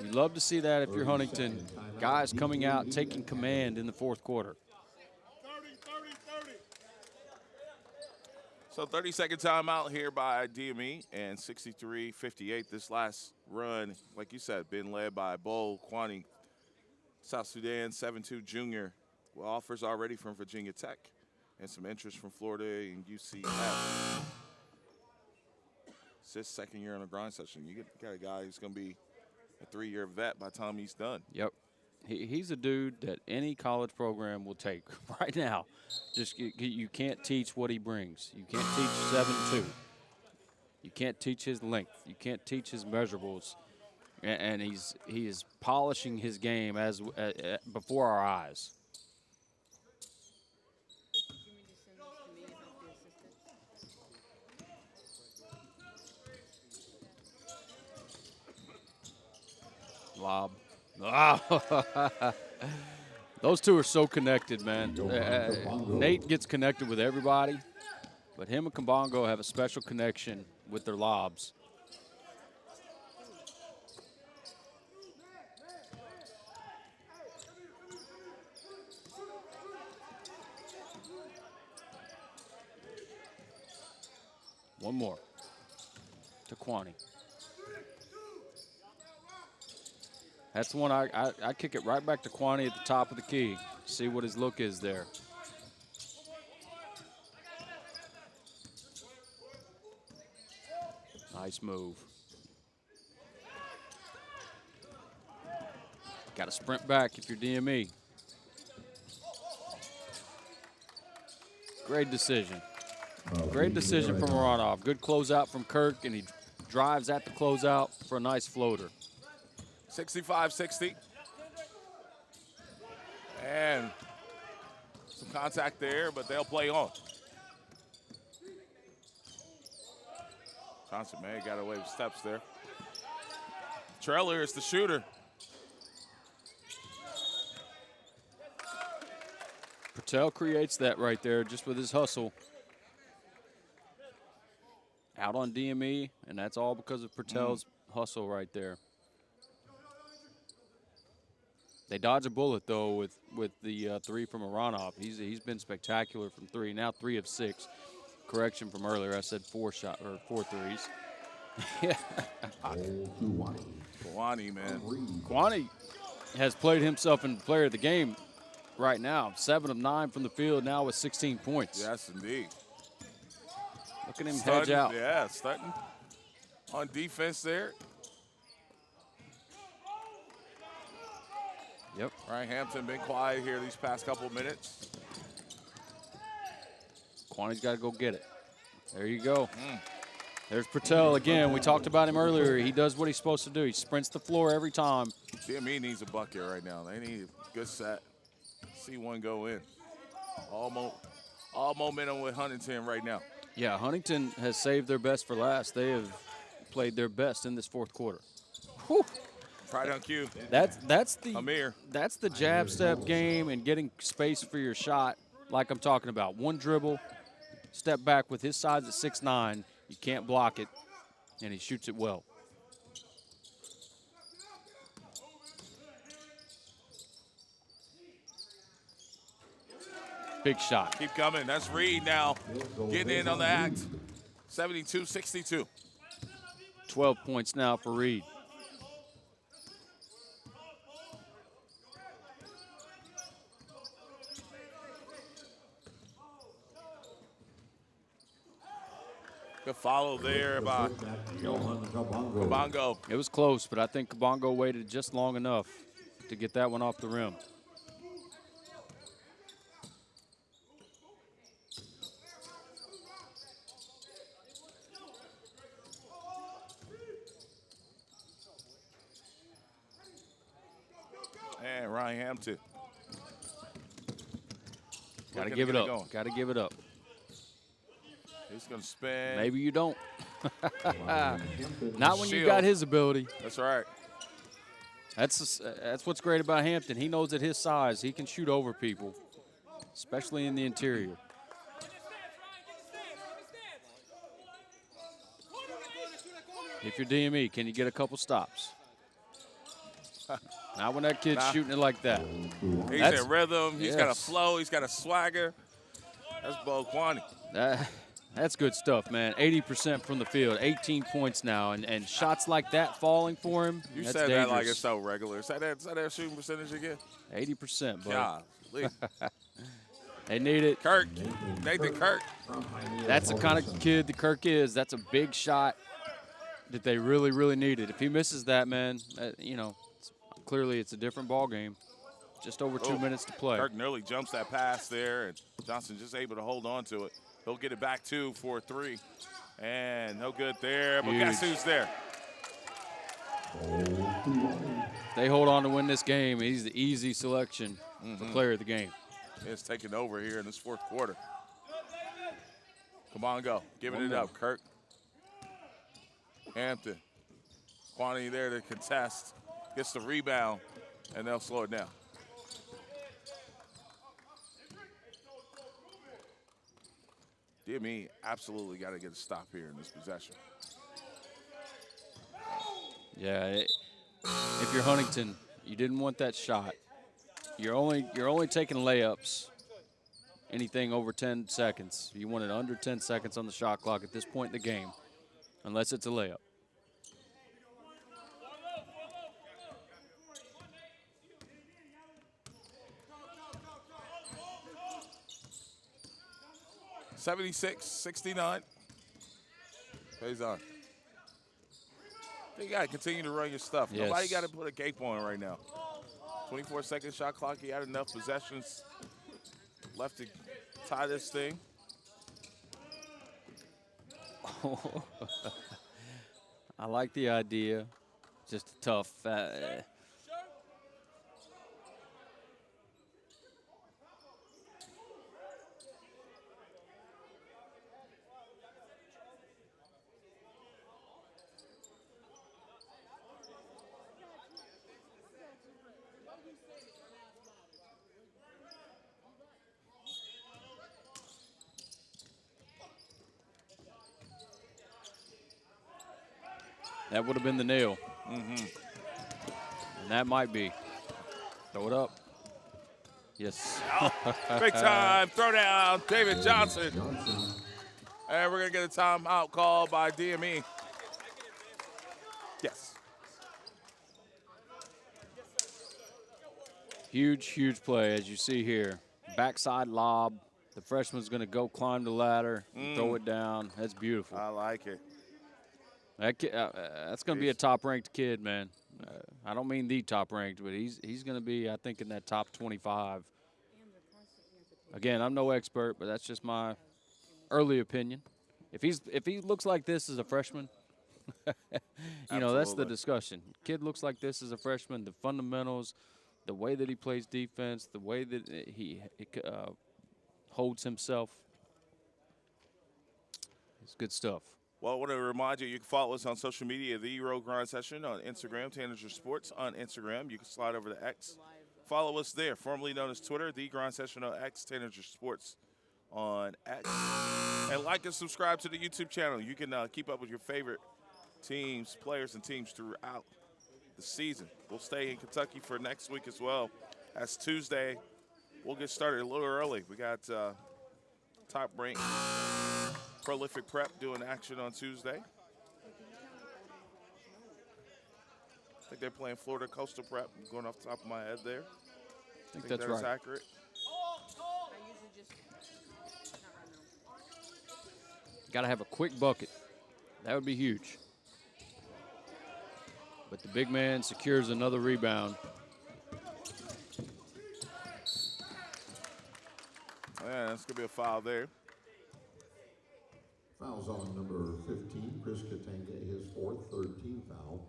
You love to see that if you're Huntington. Guys coming out, taking command in the fourth quarter. So 30-second timeout here by DME, and 63-58. This last run, like you said, been led by Bo Kwani, South Sudan, 7'2" junior. Well, offers already from Virginia Tech and some interest from Florida and UCF. It's his second year on the grind session. You got a guy who's going to be a 3-year vet by the time he's done. Yep. He's a dude that any college program will take right now. Just you can't teach what he brings. You can't teach 7'2". You can't teach his length. You can't teach his measurables. And he is polishing his game as before our eyes. Lob. Oh. Those two are so connected, man. Nate gets connected with everybody, but him and Kabongo have a special connection with their lobs. One more to Kwani. That's the one I kick it right back to Kwani at the top of the key. See what his look is there. Nice move. Got to sprint back if you're DME. Great decision. Great decision from Aronov. Good closeout from Kirk, and he drives at the closeout for a nice floater. 65-60. And some contact there, but they'll play on. Johnson, man, got away with steps there. Trailer is the shooter. Patel creates that right there just with his hustle. Out on DME, and that's all because of Patel's hustle right there. They dodge a bullet, though, with the 3 from Aronov. He's been spectacular from 3. Now 3 of 6. Correction from earlier. I said 4 threes. Yeah. Kwani, man. Kwani has played himself in player of the game right now. 7 of 9 from the field, now with 16 points. Yes, indeed. Look at him hedge out. Yeah, stunting on defense there. Yep. Ryan Hampton been quiet here these past couple of minutes. Kwani's got to go get it. There you go. There's Patel again. We talked about him earlier. He does what he's supposed to do. He sprints the floor every time. DME needs a bucket right now. They need a good set. See one go in. All momentum with Huntington right now. Yeah, Huntington has saved their best for last. They have played their best in this fourth quarter. Whew. Right on cue. That's the Amir. That's the jab step game and getting space for your shot, like I'm talking about. One dribble, step back with his size at 6'9". You can't block it, and he shoots it well. Big shot. Keep coming. That's Reed now getting in on the act. 72-62. 12 points now for Reed. Good follow there by Kabongo. It was close, but I think Kabongo waited just long enough to get that one off the rim. And Ryan Hampton. Got to give it up. Got to give it up. He's going to spin. Maybe you don't. Not when you got his ability. That's right. That's what's great about Hampton. He knows at his size, he can shoot over people, especially in the interior. If you're DME, can you get a couple stops? Not when that kid's shooting it like that. He's in rhythm. He's got a flow. He's got a swagger. That's Bo Kwani. That's good stuff, man. 80% from the field, 18 points now, and shots like that falling for him. You that's said dangerous. that like it's so regular. Is that shooting percentage again? 80%, bud. Golly. They need it. Kirk, Nathan Kirk. That's the kind of kid that Kirk is. That's a big shot that they really, really needed. If he misses that, man, clearly it's a different ball game. Just over 2 minutes to play. Kirk nearly jumps that pass there, and Johnson just able to hold on to it. He'll get it back too for 3. And no good there, but guess who's there? They hold on to win this game. He's the easy selection for player of the game. It's taking over here in this fourth quarter. Come on, go. Giving it up, Kirk. Hampton. Kwani there to contest. Gets the rebound, and they'll slow it down. DME absolutely got to get a stop here in this possession. Yeah, if you're Huntington, you didn't want that shot. You're only taking layups. Anything over 10 seconds. You want it under 10 seconds on the shot clock at this point in the game, unless it's a layup. (76-69). Plays on. You got to continue to run your stuff. Yes. Nobody got to put a cape on right now. 24-second shot clock. He had enough possessions left to tie this thing. I like the idea. Just a tough. That would have been the nail. And that might be. Throw it up. Yes. Big time throw down, David Johnson. And we're going to get a timeout call by DME. Yes. Huge, huge play, as you see here. Backside lob. The freshman's going to go climb the ladder, throw it down. That's beautiful. I like it. That's going to be a top-ranked kid, man. I don't mean the top-ranked, but he's going to be, I think, in that top 25. Again, I'm no expert, but that's just my early opinion. If he looks like this as a freshman, you know, that's the discussion. Kid looks like this as a freshman. The fundamentals, the way that he plays defense, the way that he holds himself. It's good stuff. Well, I want to remind you, you can follow us on social media, The Road Grind Session on Instagram, Tanager Sports on Instagram. You can slide over to X. Follow us there, formerly known as Twitter, The Grind Session on X, Tanager Sports on X. And like and subscribe to the YouTube channel. You can keep up with your favorite teams, players, and teams throughout the season. We'll stay in Kentucky for next week as well. As Tuesday, we'll get started a little early. We got top ranked Prolific Prep doing action on Tuesday. I think they're playing Florida Coastal Prep. I'm going off the top of my head there. I think that's right. Accurate. Got to have a quick bucket. That would be huge. But the big man secures another rebound. Yeah, that's going to be a foul there. Fouls on number 15, Chris Katanga, his fourth, third team foul.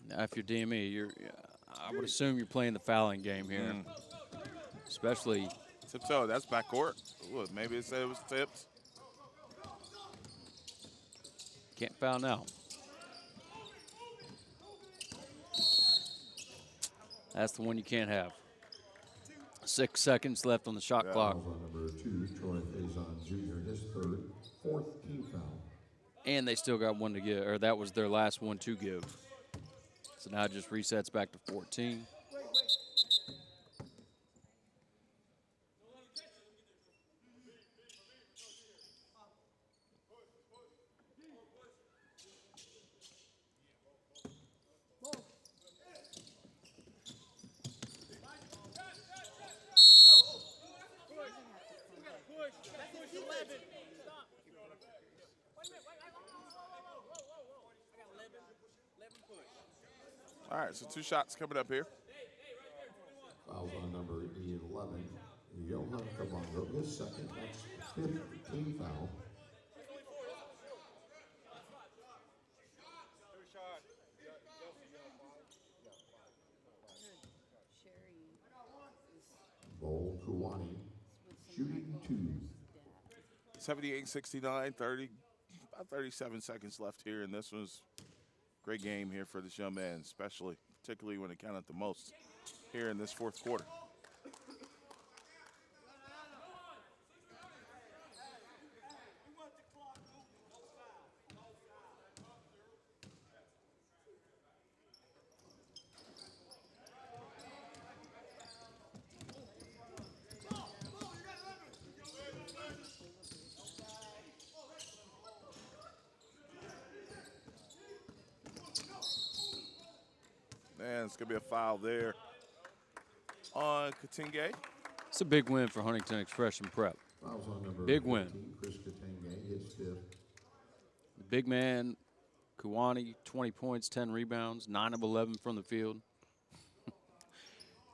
Now, if you're DME, I would assume you're playing the fouling game here. Especially. Tiptoe, that's backcourt. Ooh, maybe it said it was tipped. Can't foul now. That's the one you can't have. 6 seconds left on the shot clock. On number 2, Troy Faison Jr., his third, fourth team foul. And they still got one to give, or that was their last one to give. So now it just resets back to 14. All right, so 2 shots coming up here. Fouls on number 11, Johan Kabongo, his second, that's fifth team foul. Vol Kuwani, shooting 2. 78-69, about 37 seconds left here, and this was a great game here for this young man, particularly when it counted the most here in this fourth quarter. Man, it's going to be a foul there on Katinge. It's a big win for Huntington Expression Prep. Big win. Chris Katanga, his fifth. The big man, Kuwani, 20 points, 10 rebounds, 9 of 11 from the field.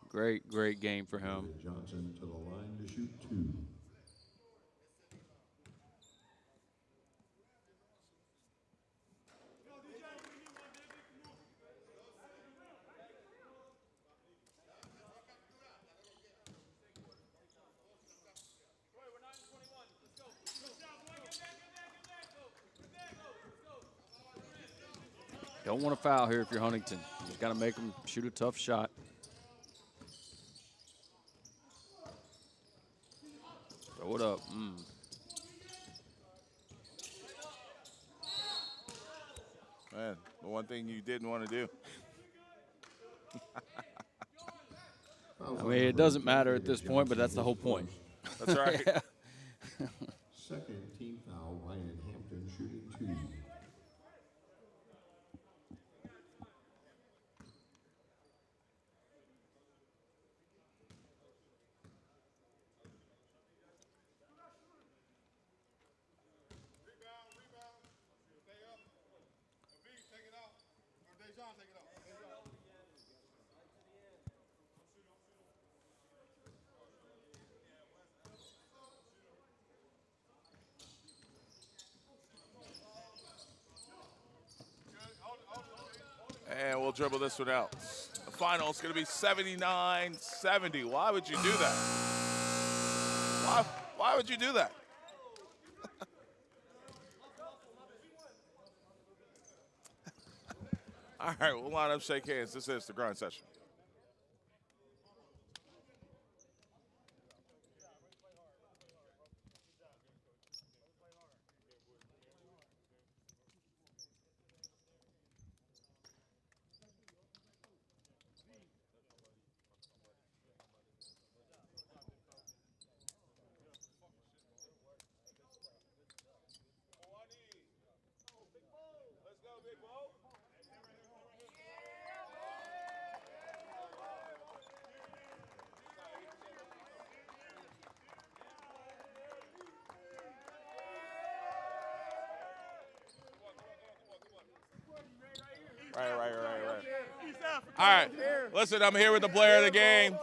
Great game for him. Johnson to the line to shoot 2. Don't want to foul here if you're Huntington. You've got to make them shoot a tough shot. Throw it up. Man, the one thing you didn't want to do. I mean, it doesn't matter at this point, but that's the whole point. That's right. Second team foul, Ryan Hampton shooting 2. And we'll dribble this one out. The final is going to be 79-70. Why would you do that? Why would you do that? All right, we'll line up, shake hands. This is the grind session. Right. All right, listen, I'm here with the player of the game,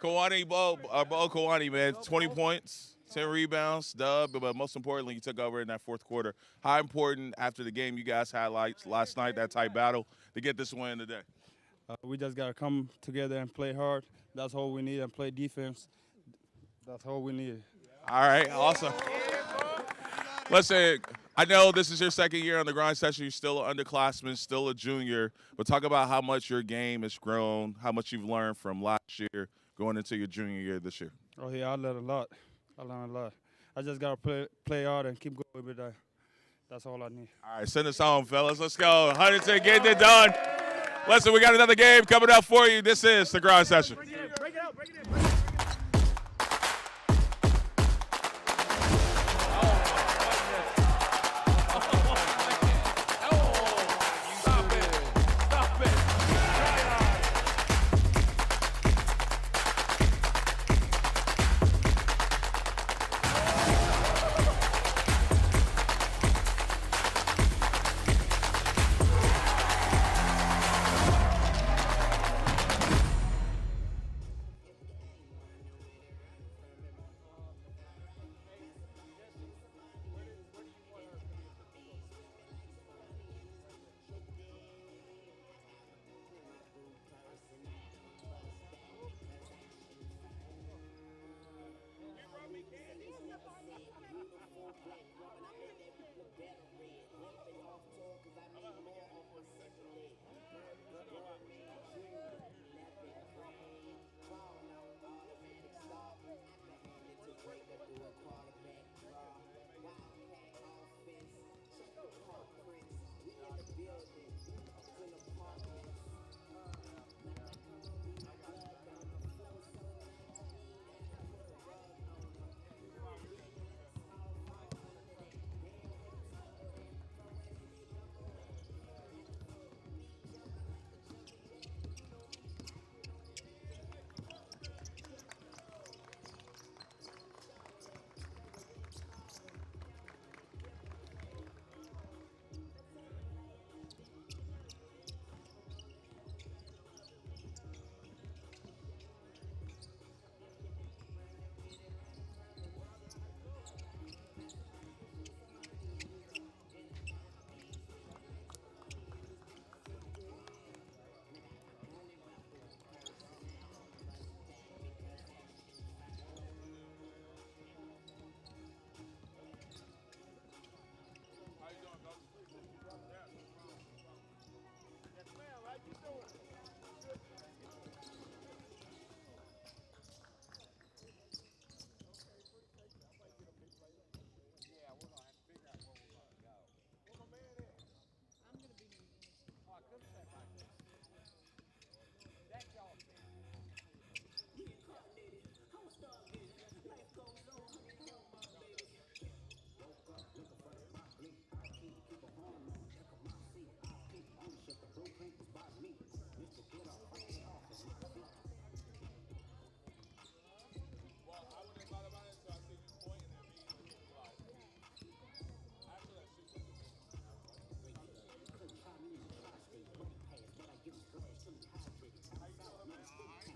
Kawani Bo Kawani, man. 20 points, 10 rebounds, dub, but most importantly, you took over in that fourth quarter. How important after the game you guys had last night, that tight battle, to get this win today? We just got to come together and play hard. That's all we need, and play defense. That's all we need. All right, awesome. Listen, I know this is your second year on the grind session. You're still an underclassman, still a junior, but talk about how much your game has grown, how much you've learned from last year going into your junior year this year. Oh, yeah, I learned a lot. I just got to play hard and keep going with that. That's all I need. All right, send us home, fellas. Let's go. Huntington getting it done. Listen, we got another game coming up for you. This is the grind session. Break it out.